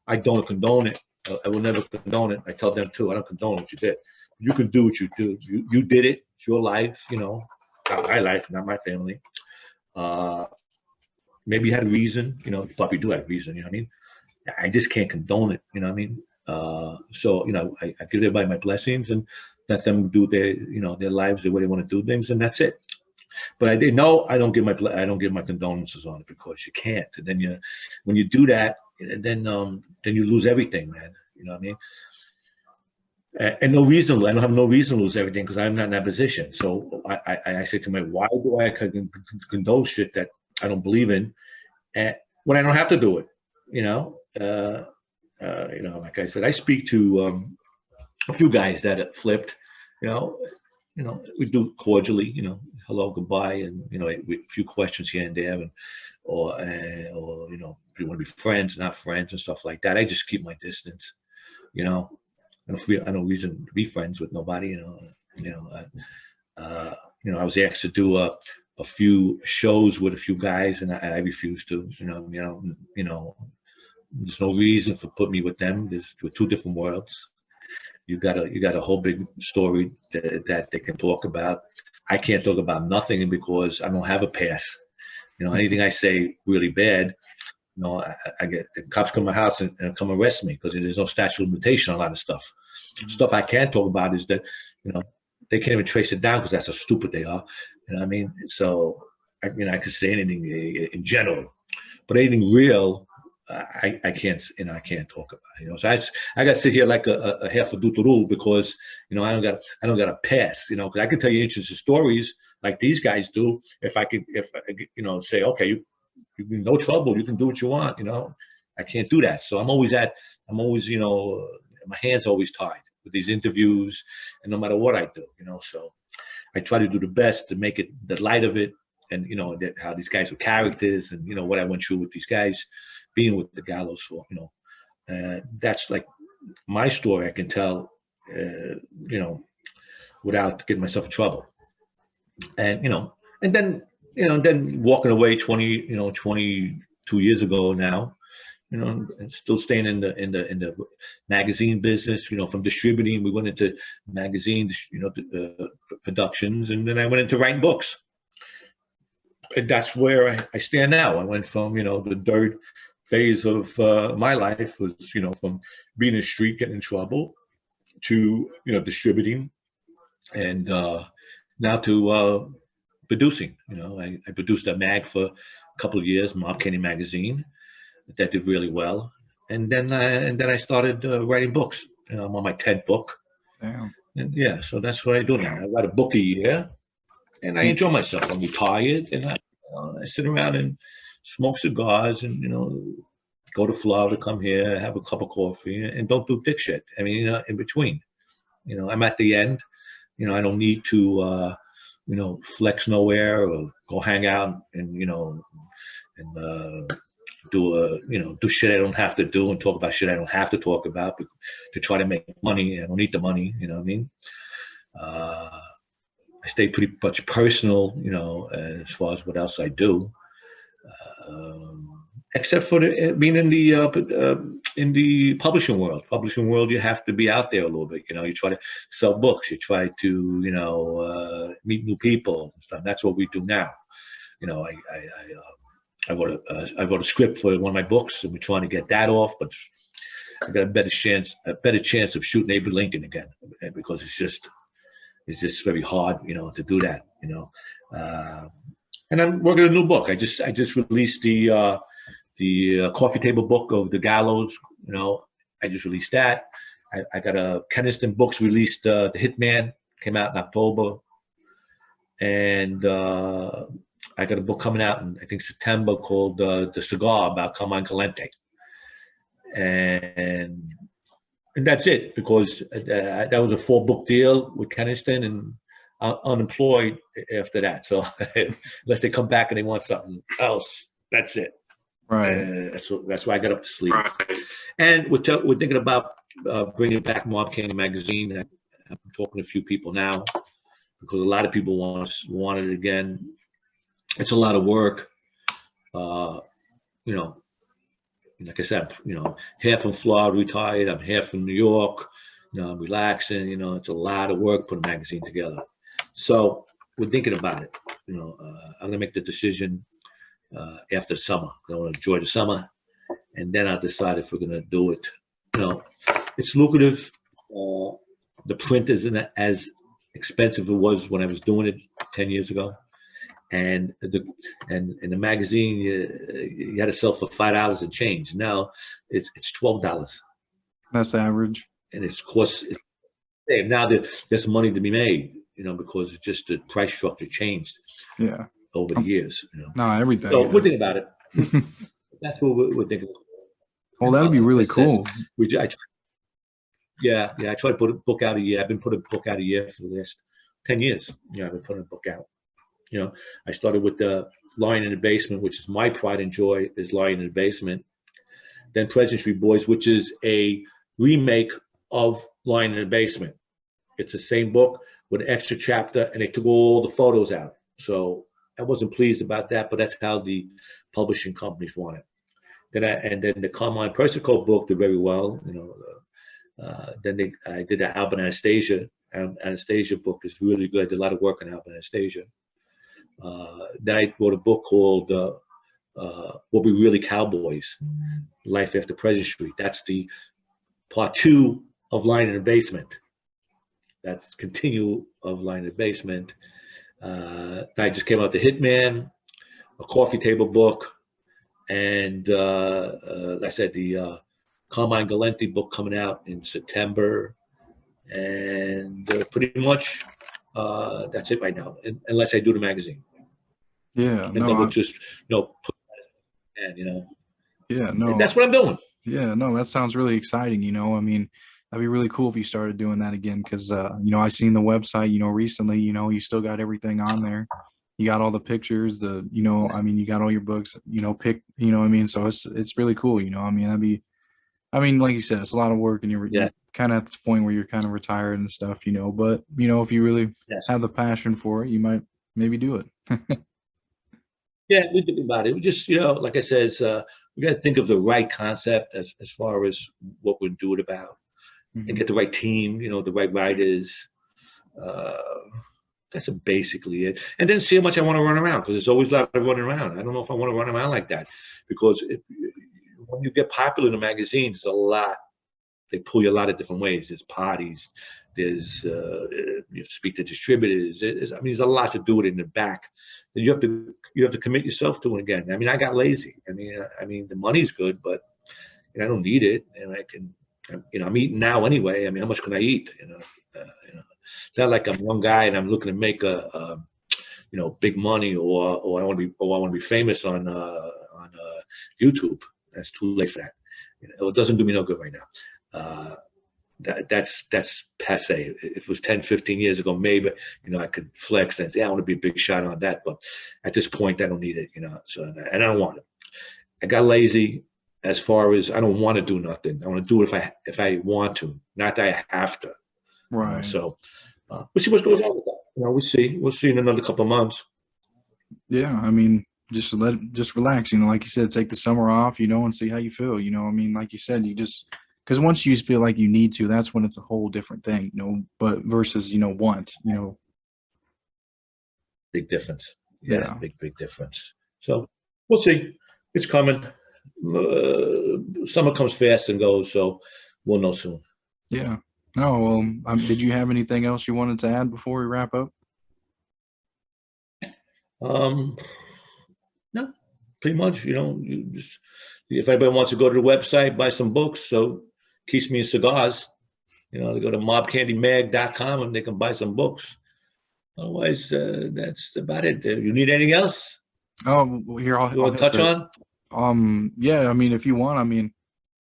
I don't condone it. I will never condone it. I tell them too. I don't condone what you did. You can do what you do. You did it. It's your life. Not my life, not my family. Uh, Maybe you had a reason. You probably do have a reason. You know what I mean? I just can't condone it. You know what I mean? So I give everybody my blessings and let them do their lives the way they want to do things, and that's it. But I did no, I don't give my condolences on it because you can't. And then when you do that, then you lose everything, man. You know what I mean? And no reason, I don't have no reason to lose everything because I'm not in that position. So I say to my, why do I condone shit that I don't believe in, when I don't have to do it? You know, like I said, I speak to a few guys that have flipped. You know, we do cordially. Hello, goodbye, and a few questions here and there, and or do you want to be friends, not friends, and stuff like that. I just keep my distance. I don't feel I no reason to be friends with nobody. I was asked to do a few shows with a few guys, and I refused to. There's no reason for putting me with them. We're two different worlds. You got a whole big story that they can talk about. I can't talk about nothing because I don't have a pass. Anything I say really bad, I get the cops come to my house and come arrest me because there's no statute of limitation on a lot of stuff. Stuff I can't talk about is that they can't even trace it down because that's how stupid they are. You know what I mean? So I could say anything in general, but anything real, I can't. I can't talk about. So I got to sit here like a half a dootaroo because I don't got a pass. Because I can tell you interesting stories like these guys do. If I say okay, you no trouble, you can do what you want. I can't do that. So I'm always my hands always tied with these interviews, and no matter what I do. So I try to do the best to make it the light of it, and how these guys are characters, and what I went through with these guys, being with the Gallos for. That's like my story. I can tell, without getting myself in trouble, and then walking away 22 years ago now. And still staying in the magazine business. From distributing, we went into magazine, productions, and then I went into writing books. And that's where I stand now. I went from the third phase of my life was from being in the street, getting in trouble, to distributing, and now to producing. I produced a mag for a couple of years, Mob Candy magazine. That did really well, and then I started writing books. I'm on my 10th book. Damn. And yeah, so that's what I do now. I write a book a year, and I enjoy myself. I'm retired, and I sit around and smoke cigars, and go to Florida, come here, have a cup of coffee, and don't do dick shit. I mean, in between, I'm at the end. I don't need to flex nowhere or go hang out and do shit I don't have to do and talk about shit I don't have to talk about to try to make money. I don't need the money. You know what I mean? I stay pretty much personal, as far as what else I do, except for being in the publishing world. Publishing world, you have to be out there a little bit. You try to sell books. You try to meet new people and stuff. That's what we do now. I wrote a script for one of my books, and we're trying to get that off. But I got a better chance of shooting Abe Lincoln again, because it's just very hard, to do that. And I'm working on a new book. I just released the the coffee table book of the Gallows. I just released that. I got a Keniston Books released The Hitman, came out in October, and I got a book coming out in I think September called The Cigar about Carmine Galante, and that's it, because that was a 4-book deal with Keniston, and unemployed after that. So unless they come back and they want something else, that's it. Right. That's why I got up the sleeve. Right. And we're thinking about bringing back Mob Candy magazine. I'm talking to a few people now, because a lot of people want it again. It's a lot of work. Like I said, half from Florida retired. I'm half from New York. I'm relaxing. It's a lot of work putting a magazine together. So we're thinking about it. I'm gonna make the decision after the summer. I want to enjoy the summer, and then I'll decide if we're gonna do it. It's lucrative. The print isn't as expensive as it was when I was doing it 10 years ago, and the magazine you had to sell for $5 and change. Now it's $12. That's average. And it's cost. Now there's money to be made, because it's just the price structure changed. Yeah. Over the years. No, everything. So we're thinking about it. That's what we're thinking. Well, that'd be really cool. I try to put a book out a year. I've been putting a book out a year for the last 10 years. I've been putting a book out. I started with the Lion in the Basement, which is my pride and joy, is Lion in the Basement. Then Pleasant Street Boys, which is a remake of Lion in the Basement. It's the same book with an extra chapter, and they took all the photos out. So I wasn't pleased about that, but that's how the publishing companies want it. Then the Carmine Persico book did very well. Then I did the Albert Anastasia. Anastasia book is really good. I did a lot of work on Albert Anastasia. Then I wrote a book called "Were We Really Cowboys? Life After Pleasant Street." That's the part 2 of Lion in the Basement. That's continue of Lion in the Basement. I just came out The Hitman, a coffee table book, and like I said, the Carmine Galante book coming out in September, and pretty much that's it right now, unless I do the magazine. Yeah, and then we'll just put that in, Yeah, no. And that's what I'm doing. Yeah, no, that sounds really exciting. I mean, that'd be really cool if you started doing that again, because I seen the website, recently. You still got everything on there. You got all the pictures, I mean, you got all your books, pick, what I mean? So it's really cool, I mean, like you said, it's a lot of work, and you're kind of at the point where you're kind of retired and stuff, but if you really have the passion for it, you might maybe do it. Yeah, we think about it. We just, like I said, we got to think of the right concept as far as what we're doing about, and get the right team, the right writers. That's basically it. And then see how much I want to run around, because there's always a lot of running around. I don't know if I want to run around like that, because when you get popular in the magazines, there's a lot. They pull you a lot of different ways. There's parties. There's you speak to distributors. There's a lot to do it in the back. You have to commit yourself to it again. I mean, I got lazy. I mean, the money's good, but I don't need it, and I can. I'm eating now anyway. I mean, how much can I eat? It's not like I'm one guy and I'm looking to make big money, or I want to be famous on YouTube. That's too late for that. It doesn't do me no good right now. That's passe. If it was 10, 15 years ago, maybe I could flex and I want to be a big shot on that. But at this point, I don't need it. So, and I don't want it. I got lazy. As far as I don't want to do nothing. I want to do it if I want to, not that I have to. Right. So we'll see what goes on with that. We'll see in another couple of months. Yeah, I mean, just relax. Like you said, take the summer off. And see how you feel. I mean, like you said, because once you feel like you need to, that's when it's a whole different thing. But versus want. Big difference. Yeah, big difference. So we'll see. It's coming. Summer comes fast and goes, so we'll know soon. Yeah. No, well, did you have anything else you wanted to add before we wrap up? No, pretty much, you just, if anybody wants to go to the website, buy some books, so keeps me in cigars, they go to mobcandymag.com and they can buy some books. Otherwise, that's about it. You need anything else Oh, well, here you I'll want to hit touch on? Yeah, I mean, if you want, I mean,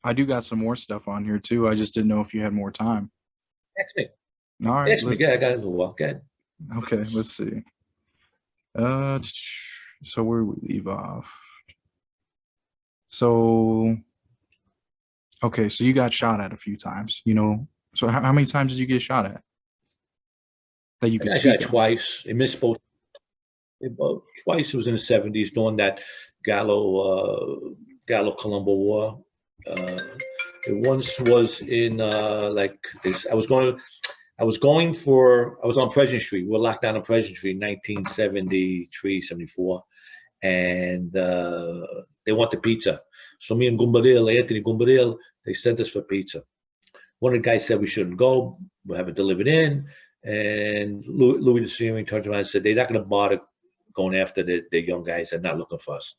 I do got some more stuff on here too. I just didn't know if you had more time. Text me. All right, Text me. Yeah, I got a walk. Go ahead. okay, let's see. So where do we leave off? So, okay, so you got shot at a few times, So how many times did you get shot at? That you I could got shot speak of? twice. It missed both. Twice it was in the 70s during that Gallo Colombo War. It once was in like this. I was on President Street. We were locked down on President Street in 1973, 74. And they wanted pizza. So me and Anthony Gumbaril, they sent us for pizza. One of the guys said we shouldn't go. We'll have it delivered in. And Louis the Syrian turned around and said, they're not going to bother going after the young guys. They're not looking for us.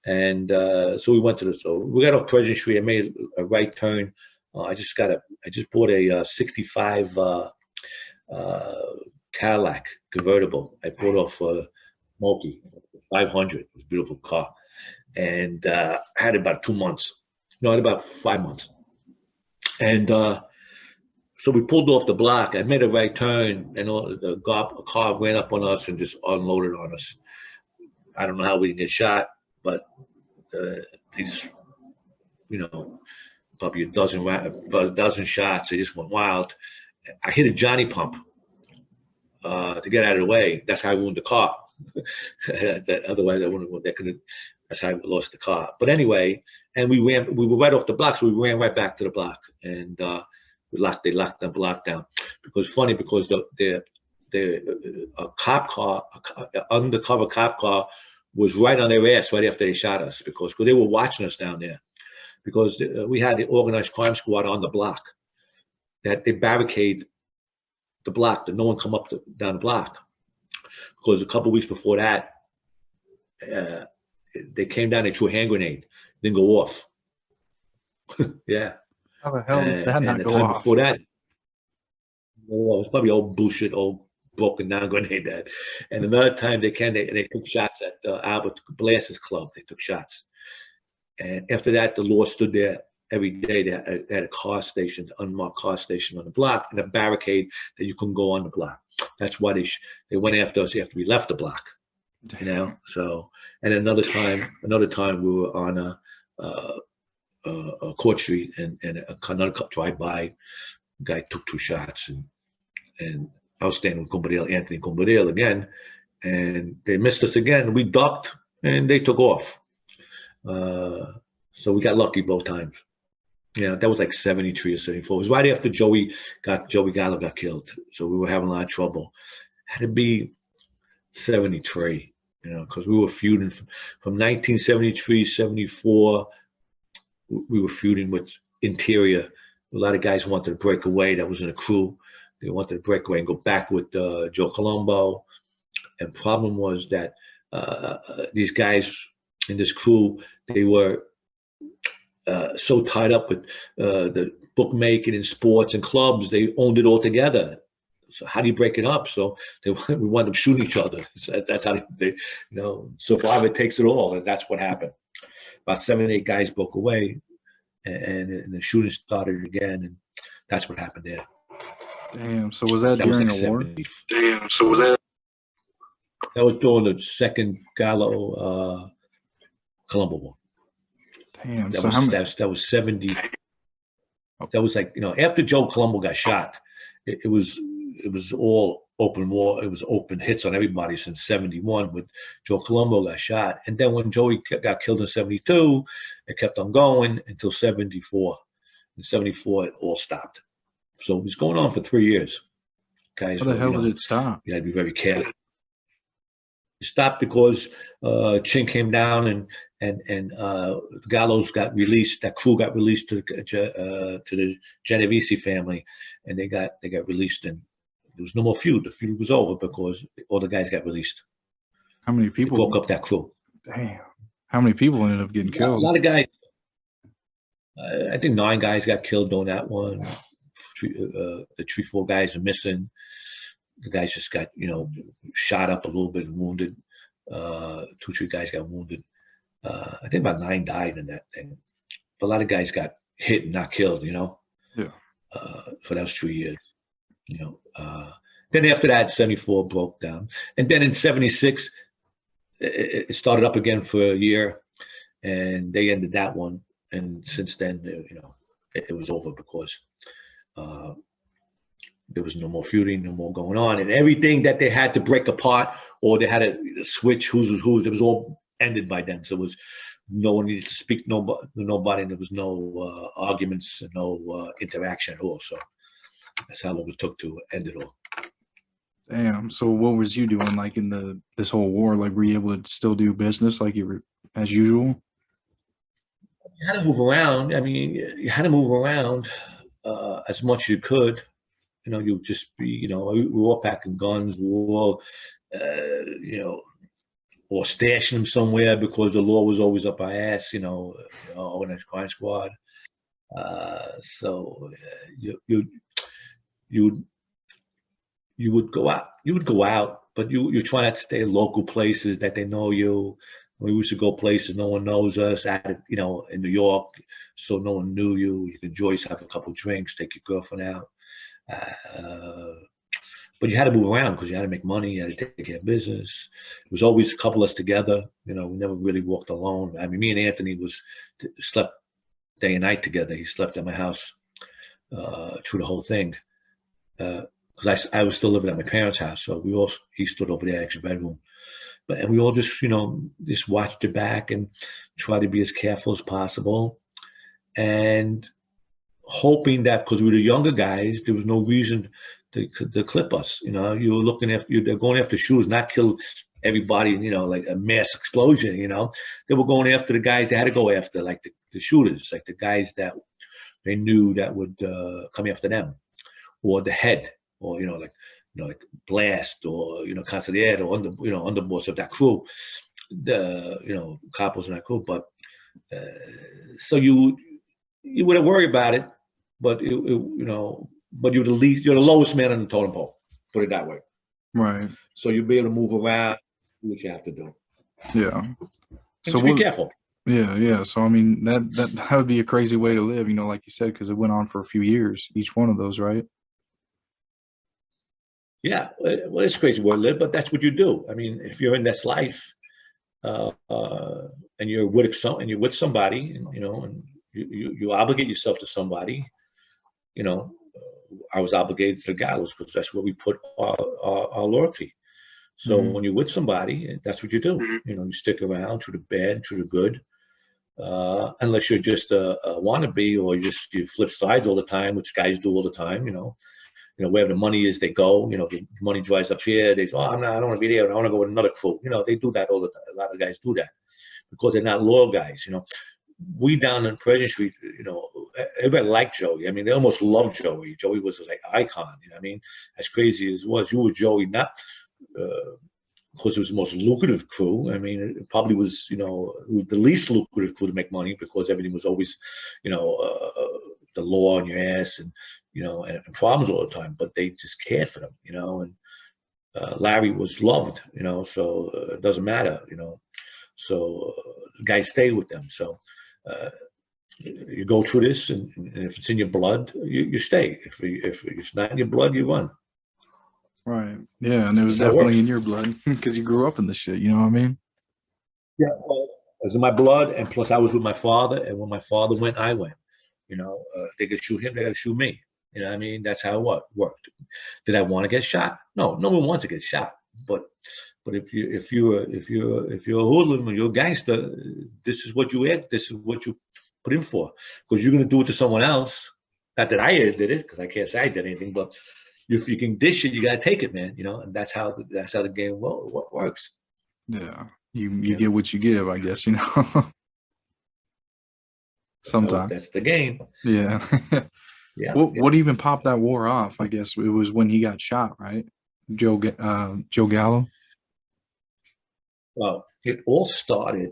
And so we went to we got off President Street. I made a right turn. I just bought a 65 Cadillac convertible. I bought off Mulkey 500. It was a beautiful car. And I had it about 2 months. No, I had about 5 months. And so we pulled off the block. I made a right turn, and a car ran up on us and just unloaded on us. I don't know how we didn't get shot, but they just, probably a dozen shots. They just went wild. I hit a Johnny pump to get out of the way. That's how I ruined the car. Otherwise, I wouldn't. That's how I lost the car. But anyway, and we were right off the block, so we ran right back to the block, and they locked the block down. Because the cop car, undercover cop car, was right on their ass right after they shot us because they were watching us down there. Because we had the organized crime squad on the block, that they barricade the block, that no one come down the block. Because a couple of weeks before that, they came down and threw a hand grenade, didn't go off. Yeah. How the hell did that not go off? Before that, it was probably old bullshit, old broken down grenade that. And another time they took shots at Albert Blas's club. They took shots. And after that, the law stood there every day. They had a car station, unmarked car station on the block, and a barricade that you couldn't go on the block. That's why they went after us after we left the block. So, and another time we were on Court Street, and another drive-by guy took 2 shots, and I was standing with Anthony Gumbaril again, and they missed us again. We ducked, and they took off. So we got lucky both times. That was like 73 or 74. It was right after Joey Gallo got killed. So we were having a lot of trouble. Had to be 73, because we were feuding from 1973, 74. We were feuding with Interior. A lot of guys wanted to break away. That was in a crew. They wanted to break away and go back with Joe Colombo. And problem was that these guys in this crew, they were so tied up with the bookmaking and sports and clubs, they owned it all together. So how do you break it up? So we wound up shooting each other. So that's how they survivor takes it all, and that's what happened. About 7 or 8 guys broke away, and the shooting started again, and that's what happened there. Damn. So was that during the war? That was during the second Gallo Colombo War. Damn. That was 70. That was like, after Joe Colombo got shot, it was all open war. It was open hits on everybody since 71 when Joe Colombo got shot. And then when Joey got killed in 72, it kept on going until 74. In 74, it all stopped. So it was going on for 3 years. Guys, how the hell did it stop? You had to be very careful. It stopped because Chin came down and Gallows got released. That crew got released to the Genovese family, and they got released, and there was no more feud. The feud was over because all the guys got released. How many people broke up that crew? Damn. How many people ended up getting A killed? lot of guys. I think 9 guys got killed on that one. The 3, 4 guys are missing. The guys just got, shot up a little bit and wounded. 2, 3 guys got wounded. I think about 9 died in that thing. But a lot of guys got hit and not killed, Yeah. for those 2 years. Then after that, 74 broke down. And then in 76, it started up again for a year, and they ended that one. And since then, it was over because there was no more feuding, no more going on, and everything that they had to break apart or they had to switch who's who, it was all ended by then. So it was no one needed to speak nobody, and there was no arguments and no interaction at all. So that's how long it took to end it all. Damn. So what was you doing like in this whole war? Like, were you able to still do business like you were as usual? You had to move around. I mean, you had to move around as much as you could. You just be, we were all packing guns. We were all, or stashing them somewhere because the law was always up our ass. Organized crime squad. So you would go out. You would go out, but you try not to stay in local places that they know you. We used to go places no one knows us at, in New York, so no one knew you. You could enjoy yourself, have a couple of drinks, take your girlfriend out. But you had to move around because you had to make money. You had to take care of business. It was always a couple of us together. We never really walked alone. I mean, me and Anthony slept day and night together. He slept at my house through the whole thing. Because I was still living at my parents' house, so he stood over there, extra bedroom. And we all just, just watched your back and try to be as careful as possible. And hoping that because we were the younger guys, there was no reason to clip us. You were looking after, they're going after shooters, not kill everybody, like a mass explosion, They were going after the guys they had to go after, like the shooters, like the guys that they knew that would come after them, or the head, or, like Blast, or, Cancelliere, or underboss of that crew, the, capos in that crew. But so you wouldn't worry about it, but but you're the lowest man on the totem pole, put it that way. Right. So you'll be able to move around, do what you have to do. Yeah. And So be careful. Yeah. So I mean, that would be a crazy way to live, like you said, because it went on for a few years, each one of those, right? Yeah, well, it's a crazy way to live, but that's what you do. I mean, if you're in this life, and you're with somebody, and and you obligate yourself to somebody, I was obligated to the Gallows because that's where we put our loyalty. So when you're with somebody, that's what you do. You stick around through the bad, through the good, unless you're just a wannabe, or you flip sides all the time, which guys do all the time. Wherever the money is, they go. The money dries up here. They say, "Oh, I don't want to be there. I want to go with another crew." They do that all the time. A lot of guys do that because they're not loyal guys. We down in President Street, everybody liked Joey. I mean, they almost loved Joey. Joey was like icon. I mean, as crazy as it was, you were Joey, not because it was the most lucrative crew. I mean, it probably was, the least lucrative crew to make money because everything was always, the law on your ass and, and problems all the time. But they just cared for them, and Larry was loved, so it doesn't matter, So guys stay with them. So you go through this, and if it's in your blood, you stay. If it's not in your blood, you run. Right. Yeah, and it was That's definitely in your blood because you grew up in this shit. You know what I mean? Yeah, well, it was in my blood, and plus I was with my father, and when my father went, I went. They could shoot him, they got to shoot me. You know what I mean? That's how it worked. Did I want to get shot? No, no one wants to get shot. But if you're a hoodlum or you're a gangster, this is what you act. This is what you put in for. Because you're gonna do it to someone else. Not that I did it, because I can't say I did anything. But if you can dish it, you gotta take it, man. And that's how the game works. Yeah, you get what you give, I guess. Sometimes that's the game. Yeah. Yeah. What even popped that war off? I guess it was when he got shot, right? Joe Gallo. Well, it all started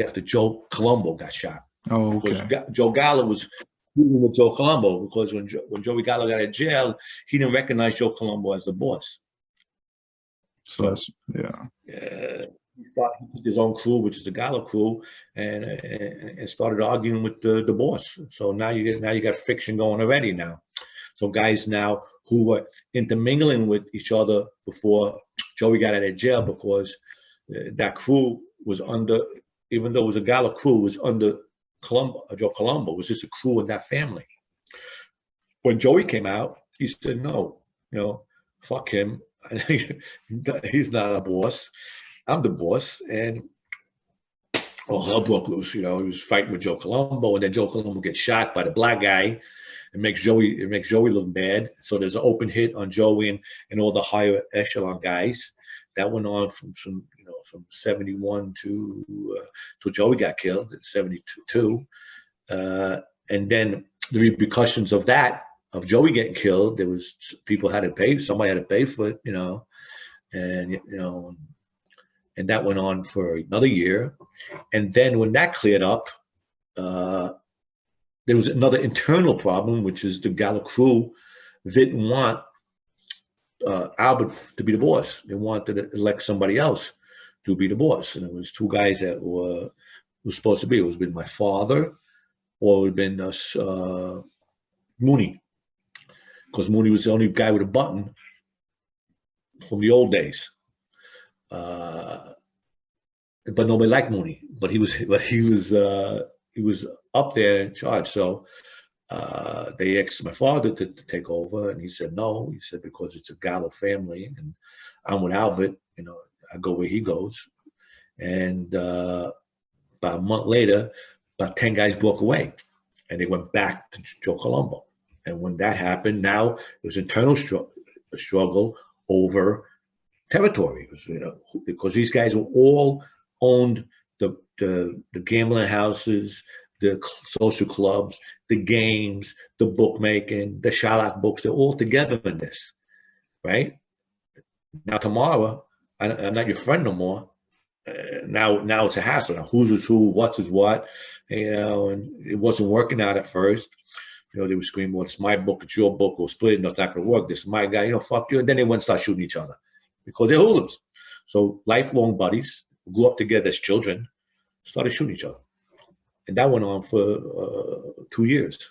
after Joe Colombo got shot. Oh, Because okay. Joe Gallo was dealing with Joe Colombo, because when Joey Gallo got out of jail, he didn't recognize Joe Colombo as the boss. So So that's yeah. he put his own crew, which is the Gallo crew, and started arguing with the boss. So now you got friction going already now. So guys now who were intermingling with each other before Joey got out of jail, because that crew was under, even though it was a Gallo crew, was under Colombo, Joe Colombo. It was just a crew in that family. When Joey came out, he said, no, fuck him. He's not a boss. I'm the boss. And hell broke loose. He was fighting with Joe Colombo, and then Joe Colombo gets shot by the black guy. It makes Joey look bad. So there's an open hit on Joey and all the higher echelon guys. That went on from 71 to Joey got killed in 72. And then the repercussions of that, of Joey getting killed, there was people had to pay. Somebody had to pay for it, and and that went on for another year. And then when that cleared up, there was another internal problem, which is the Gallo crew didn't want Albert to be the boss. They wanted to elect somebody else to be the boss, and it was two guys that were supposed to be. It was been my father, or it would have been Mooney, because Mooney was the only guy with a button from the old days. But nobody liked Mooney. But he was up there in charge. So they asked my father to take over, and he said no. He said, because it's a Gallo family, and I'm with Albert. I go where he goes. And about a month later, about 10 guys broke away, and they went back to Joe Colombo. And when that happened, now it was internal struggle over territory. It was, because these guys were all owned the gambling houses, the social clubs, the games, the bookmaking, the Sherlock books. They're all together in this, right? Now tomorrow, I'm not your friend no more. Now it's a hassle. Now, who's is who, what is what, and it wasn't working out at first. They were screaming, well, it's my book, it's your book, we'll split it, no, it's not going to work. This is my guy, fuck you. And then they went and start shooting each other because they're hoodlums. So lifelong buddies who grew up together as children started shooting each other. And that went on for 2 years.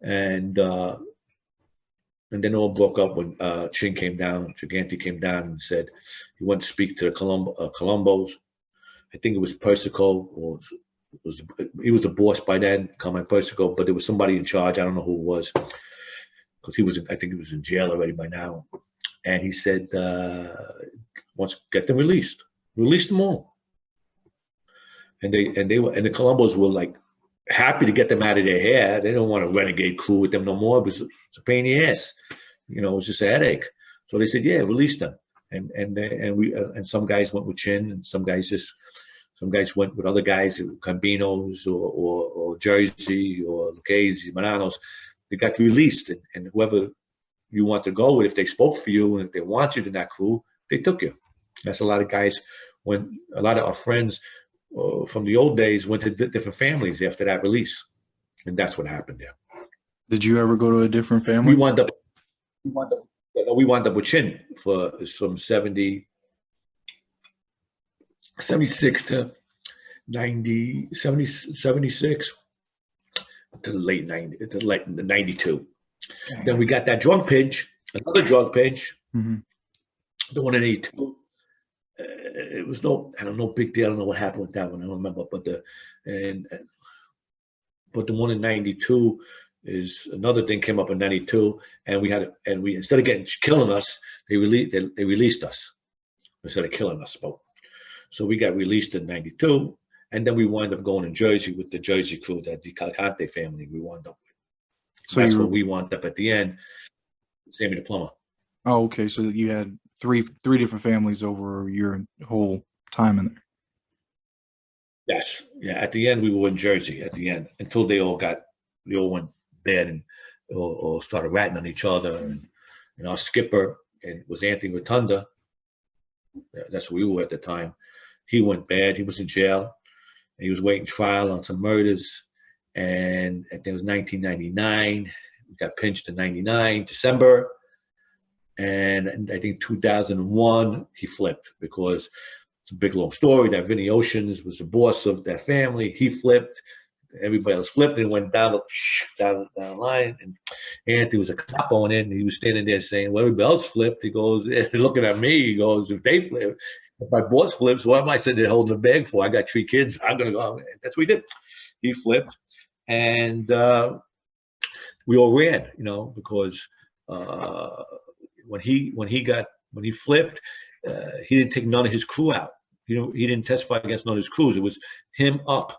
And then it all broke up when Gigante came down and said he went to speak to the Colombos. I think it was Persico, or he was the boss by then, Carmine Persico, but there was somebody in charge. I don't know who it was, because I think he was in jail already by now. And he said, "Once get them released, release them all." And the Colombos were like happy to get them out of their hair. They don't want a renegade crew with them no more. It's a pain in the ass. It was just a headache. So they said, "Yeah, release them." And some guys went with Chin, and some guys went with other guys, Cambinos or Jersey or Lucchese, Mananos. They got released, and whoever you want to go with, if they spoke for you and if they want you in that crew, they took you. That's a lot of guys. When a lot of our friends from the old days went to different families after that release, and that's what happened there. Did you ever go to a different family? We wound up with Chin from 76 to 90, 76 to the late 90, to like 92. Dang. Then we got that drug pinch, another drug pinch, the one in 82. It was no big deal. I don't know what happened with that one. I don't remember, but the one in 92 is another thing came up in 92, and we instead of killing us, they released us instead of killing us. So we got released in 92, and then we wound up going in Jersey with the Jersey crew, that the Calcante family we wound up with. So that's where we wound up at the end, Sammy the Plumber. Oh, okay. So you had three different families over your whole time in there. Yes. Yeah. At the end, we were in Jersey at the end, until they all went bad and or started ratting on each other. And our skipper was Anthony Rotunda. That's where we were at the time. He went bad. He was in jail. and he was waiting trial on some murders. And I think it was 1999. We got pinched in 99, December. And I think 2001, he flipped because it's a big, long story that Vinny Oceans was the boss of that family. He flipped. Everybody else flipped and went down the line. And Anthony was a cop going in. And he was standing there saying, well, everybody else flipped. He goes, looking at me, he goes, if they flip, if my boss flips, what am I sitting there holding the bag for? I got 3 kids. I'm going to go. That's what he did. He flipped. And we all ran, because when he flipped, he didn't take none of his crew out. He didn't testify against none of his crews. It was him up.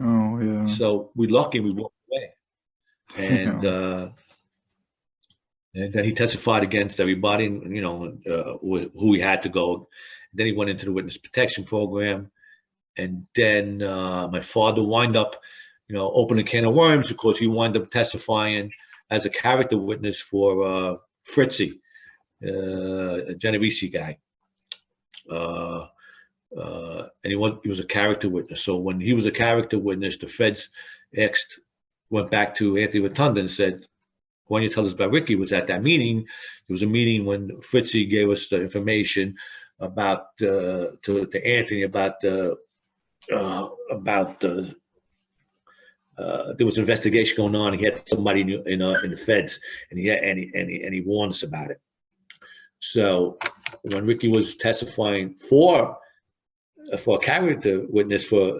Oh yeah. So we lucky we walked away, and then he testified against everybody, who he had to go. Then he went into the witness protection program, and then my father wound up, opening a can of worms because he wound up testifying as a character witness for Fritzy, a Genovese guy. And he was a character witness. So when he was a character witness, the feds went back to Anthony Rotunda and said, why don't you tell us about Ricky? Was at that meeting. It was a meeting when Fritzy gave us the information about to Anthony about there was an investigation going on. He had somebody in the feds, and he warned us about it. So when Ricky was testifying for a character witness for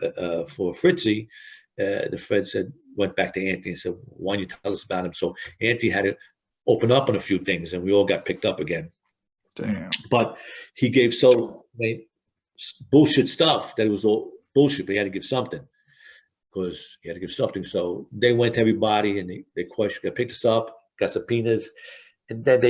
Fritzy, the feds went back to Anthony and said, why don't you tell us about him? So Anthony had to open up on a few things, and we all got picked up again. Damn. But he gave so many bullshit stuff that it was all bullshit, but he had to give something. Because he had to give something. So they went to everybody, and they picked us up, got subpoenas, and then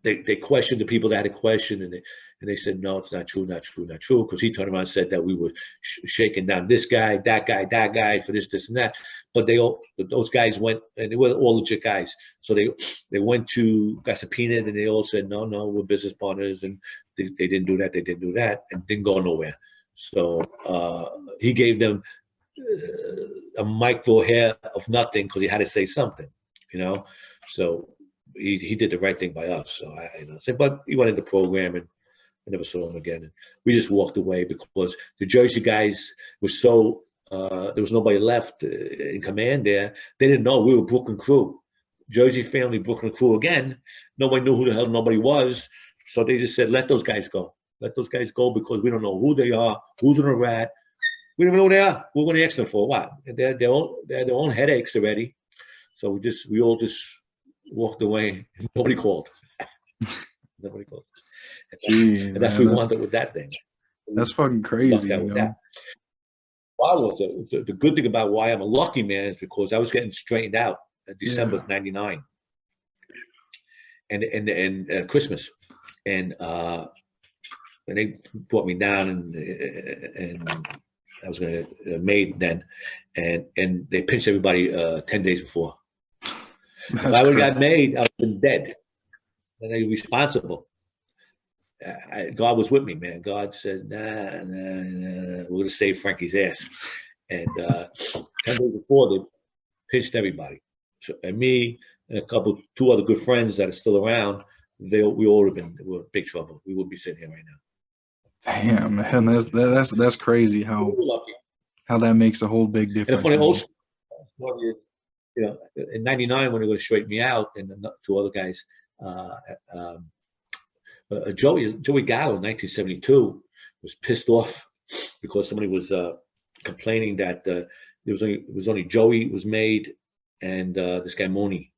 they questioned the people that had a question, and they said, no, it's not true, because he turned around and said that we were shaking down this guy, that guy for this, and that. But those guys went, and they were all legit guys. So they went to, got subpoenaed, and they all said, no, we're business partners, and they didn't do that, and didn't go nowhere. So he gave them a micro hair of nothing because he had to say something, So he did the right thing by us. So but he went into the program, and I never saw him again. And we just walked away because the Jersey guys were so there was nobody left in command there. They didn't know we were Brooklyn crew, Jersey family, Brooklyn crew again. Nobody knew who the hell nobody was, so they just said, let those guys go. Let those guys go because we don't know who they are, who's in a rat. We don't know who they are. We're going to ask them for what? They had their own headaches already. So we all just walked away. Nobody called. Nobody called. And that's what we wanted with that thing. That's fucking crazy. That. The good thing about why I'm a lucky man is because I was getting straightened out at December of '99 and Christmas. And they brought me down and I was going to maid then, and they pinched everybody 10 days before. If I would have got made, I would have been dead. And they were responsible. God was with me, man. God said, nah, we're going to save Frankie's ass. And 10 days before, they pinched everybody. So, and me and two other good friends that are still around, we all would have we were in big trouble. We wouldn't be sitting here right now. Damn, man, that's crazy how that makes a whole big difference. And the funny is, in '99 when they were going to straighten me out, and the 2 other guys, Joey Gallo in 1972 was pissed off because somebody was complaining that there was only Joey was made and this guy Mooney.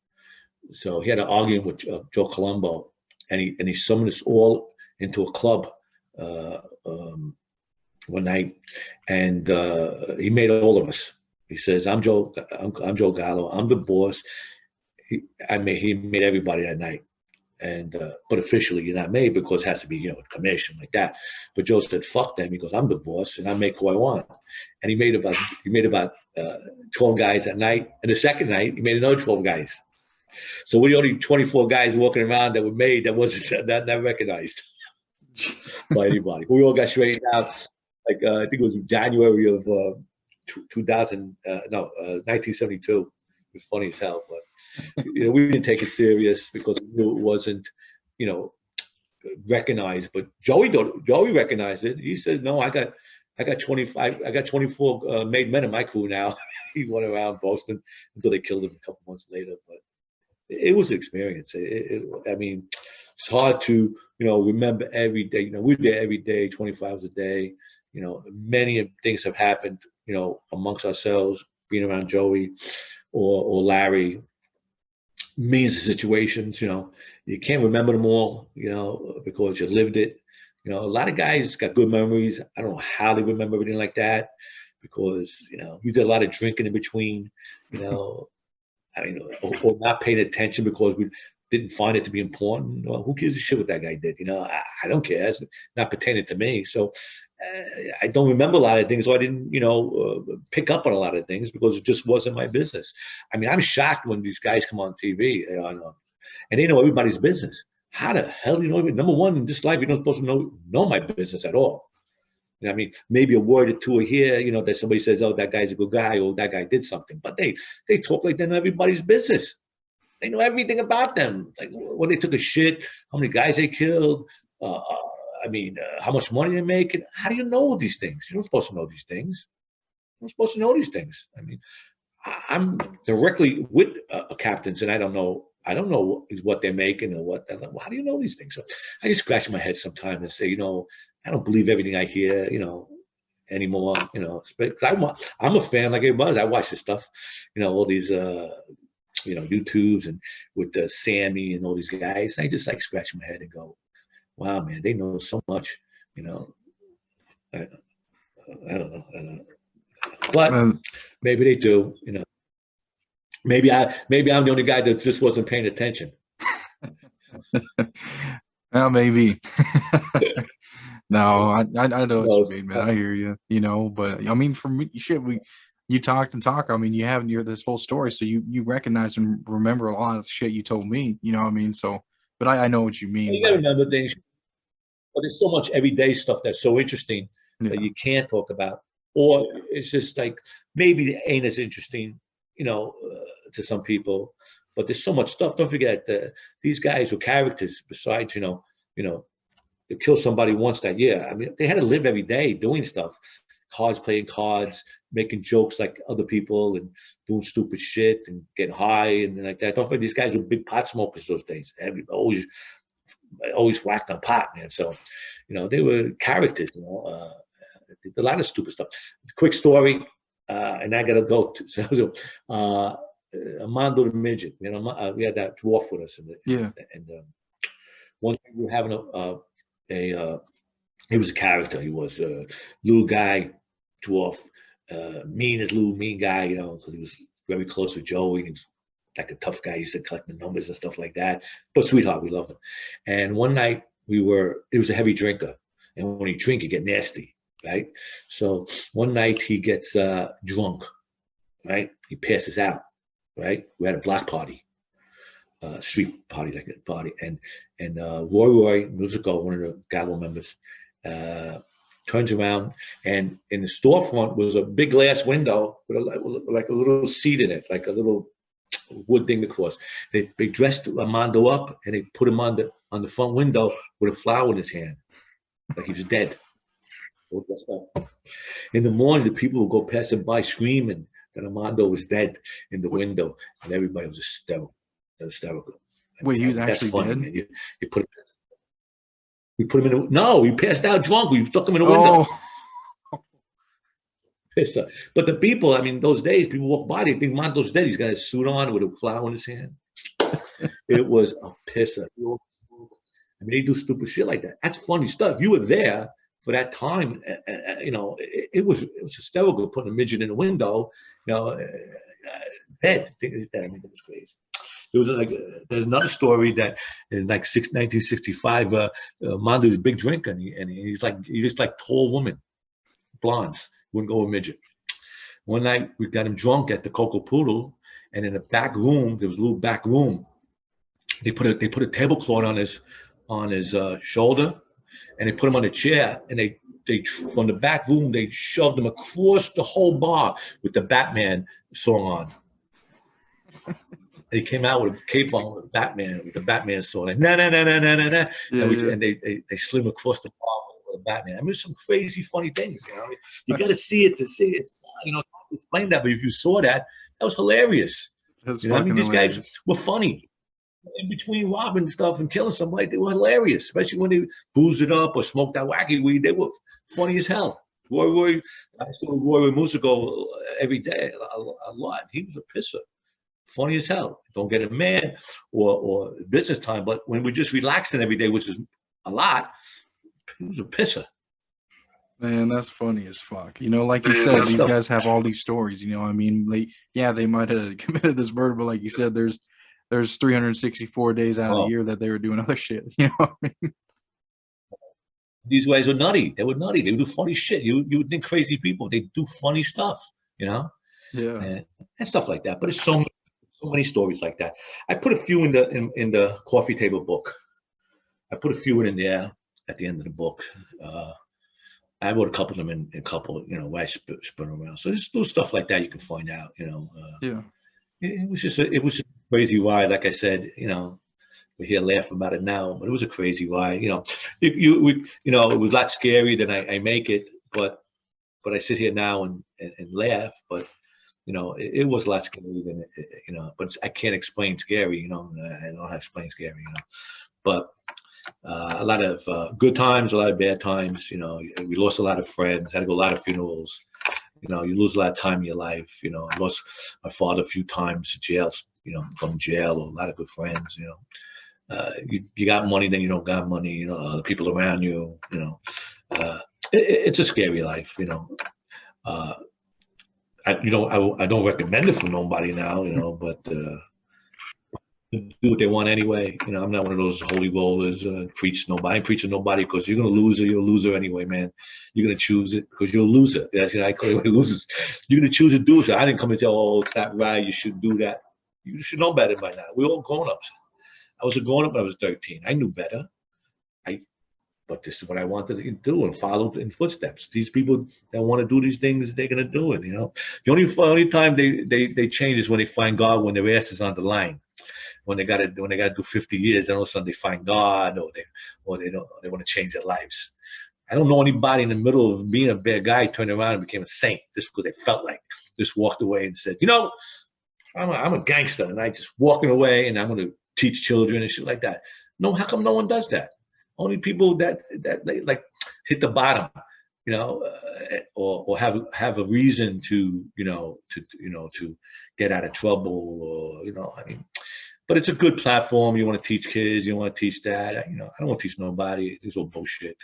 So he had an argument with Joe Colombo, and he summoned us all into a club one night, and he made all of us. He says, "I'm Joe Gallo. I'm the boss." He made everybody that night, and but officially you're not made because it has to be commission like that. But Joe said, "Fuck them." He goes, "I'm the boss, and I make who I want." And he made about 12 guys that night, and the second night he made another 12 guys. So we're the only 24 guys walking around that were made that wasn't that recognized by anybody. We all got straightened out. I think it was in January of 2000, 1972. It was funny as hell, but we didn't take it serious because we knew it wasn't, you know, recognized. But Joey recognized it. He says, "No, I got 25, I got 24 made men in my crew now." He went around boasting until they killed him a couple months later. But it was an experience. I mean, it's hard to remember every day. We're there every day, 24 hours a day. Many things have happened. Amongst ourselves, being around Joey or Larry, millions of situations. You can't remember them all. Because you lived it. A lot of guys got good memories. I don't know how they remember everything like that, because we did a lot of drinking in between. I mean, or not paying attention because we didn't find it to be important. Well, who gives a shit what that guy did? I don't care. It's not pertaining to me. So I don't remember a lot of things, so I didn't, pick up on a lot of things because it just wasn't my business. I mean, I'm shocked when these guys come on TV, and they know everybody's business. How the hell do you know? Number one, in this life, you're not supposed to know my business at all. I mean, maybe a word or two here, that somebody says, "Oh, that guy's a good guy," or "That guy did something," but they talk like they know everybody's business. They know everything about them, like when they took a shit, how many guys they killed. I mean, how much money they make. And how do you know these things? You're not supposed to know these things. You're not supposed to know these things. I mean, I'm directly with captains, and I don't know what they're making or what. How do you know these things? So I just scratch my head sometimes and say, I don't believe everything I hear, anymore. I'm a fan like everybody else. I watch this stuff, all these, YouTubes and with Sammy and all these guys. I just like scratch my head and go, wow, man, they know so much. I don't know. But maybe they do. Maybe I'm the only guy that just wasn't paying attention. Well, maybe. No, I know what you mean, man. I hear you. But I mean, for me, you talked and talk. I mean, you have this whole story, so you recognize and remember a lot of the shit you told me. You know what I mean? So, but I know what you mean. You gotta remember things, but there's so much everyday stuff that's so interesting that you can't talk about, or it's just like maybe it ain't as interesting, to some people. But there's so much stuff. Don't forget that these guys were characters. Besides, to kill somebody once that year. I mean, they had to live every day doing stuff, playing cards, making jokes like other people, and doing stupid shit and getting high and like that. Don't forget, these guys were big pot smokers those days. Always whacked on pot, man. So, they were characters. A lot of stupid stuff. Quick story, and I gotta go. Armando the midget. We had that dwarf with us, and one thing we were having he was a character. He was a little guy, dwarf, mean guy, because he was very close with Joey. He was like a tough guy. He used to collect the numbers and stuff like that. But sweetheart, we loved him. And one night he was a heavy drinker. And when you drink, you get nasty, right? So one night he gets drunk, right? He passes out, right? We had a block party. Street party, like a party, and Roy Musico, one of the Gallo members, turns around, and in the storefront was a big glass window with like a little seat in it, like a little wood thing across. They dressed Armando up and they put him on the front window with a flower in his hand, like he was dead. All dressed up. In the morning, the people would go passing by screaming that Armando was dead in the window, and everybody was hysterical. Wait, he was actually dead? Man. We put him in no, he passed out drunk. We stuck him in a window. But the people, I mean, those days, people walk by, they think Mondo's dead. He's got his suit on with a flower in his hand. It was a pisser. I mean, they do stupid shit like that. That's funny stuff. You were there for that time. It was hysterical putting a midget in a window. Dead. I mean, it was crazy. There's another story that in 1965, Mondo was a big drinker, and he just like tall women, blondes, wouldn't go with midget. One night we got him drunk at the Coco Poodle, and in the back room, there was a little back room. They put a tablecloth on his shoulder, and they put him on a chair, and they from the back room, they shoved him across the whole bar with the Batman song on. He came out with a cape on with the Batman song, like na na na na na na na, and they slid him across the bar with the Batman. I mean, some crazy, funny things. You got to see it to see it. Explain that, but if you saw that, that was hilarious. That's I mean, these hilarious. guys were funny. In between robbing stuff and killing somebody, they were hilarious, especially when they boozed it up or smoked that wacky weed. They were funny as hell. I saw Roy Musico every day a lot. He was a pisser. Funny as hell. Don't get him mad or business time, but when we're just relaxing every day, which is a lot, he was a pisser. Man, that's funny as fuck. Like you said, these guys have all these stories. I mean, they might have committed this murder, but like you said, there's 364 days out of the year that they were doing other shit. What I mean? These guys were nutty. They were nutty. They would do funny shit. You would think crazy people. They do funny stuff. Yeah. And stuff like that. But it's so many stories like that. I put a few in the coffee table book. I put a few in there at the end of the book. I wrote a couple of them in a couple, where I spin around. So there's little stuff like that you can find out. Yeah. It was just a crazy ride. Like I said, we're here laughing about it now, but it was a crazy ride. It was a lot scarier than I make it, but I sit here now and laugh. But it was a lot scarier than but I can't explain scary. I don't know how to explain scary. But a lot of good times, a lot of bad times. We lost a lot of friends. Had to go to a lot of funerals. You lose a lot of time in your life. I lost my father a few times to jail. From jail, or a lot of good friends. You got money, then you don't got money. The people around you. It's a scary life. I don't recommend it for nobody now. But do what they want anyway. I'm not one of those holy rollers. Preach nobody. I ain't preaching nobody because you're gonna lose it. You're a loser anyway, man. You're gonna choose it because you're a loser. That's I call it losers. You're gonna choose to do it. I didn't come and tell, oh, it's not right. You should do that. You should know better by now. We're all grown-ups. I was a grown-up when I was 13. I knew better. But this is what I wanted to do and follow in footsteps. These people that want to do these things, they're gonna do it. The only time they change is when they find God, when their ass is on the line. When they gotta do 50 years, then all of a sudden they find God, or they want to change their lives. I don't know anybody in the middle of being a bad guy turned around and became a saint just because they felt like, just walked away and said, I'm a gangster and I just walking away and I'm going to teach children and shit like that. No, how come no one does that? Only people that they like hit the bottom, or have a reason to get out of trouble, or I mean. But it's a good platform. You want to teach kids. You want to teach that. I don't want to teach nobody. It's all bullshit.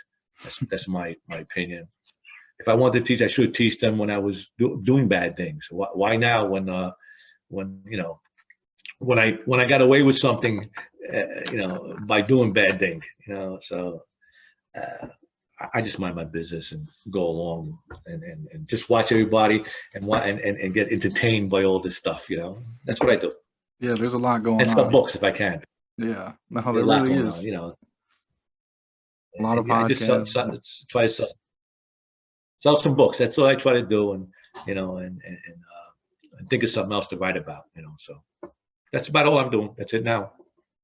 That's my opinion. If I wanted to teach, I should teach them when I was doing bad things. Why now when I got away with something, by doing bad things, So I just mind my business and go along and just watch everybody and get entertained by all this stuff. That's what I do. Yeah, there's a lot going on. And some books if I can. Yeah, no, there really is. On, a lot of podcasts. I just try to sell some books. That's all I try to do, and think of something else to write about. So that's about all I'm doing. That's it now.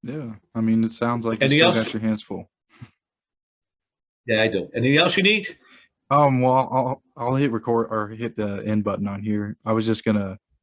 Yeah, I mean, it sounds like you Anything still else? got your hands full. Yeah, I do. Anything else you need? Well, I'll hit record or hit the end button on here. I was just gonna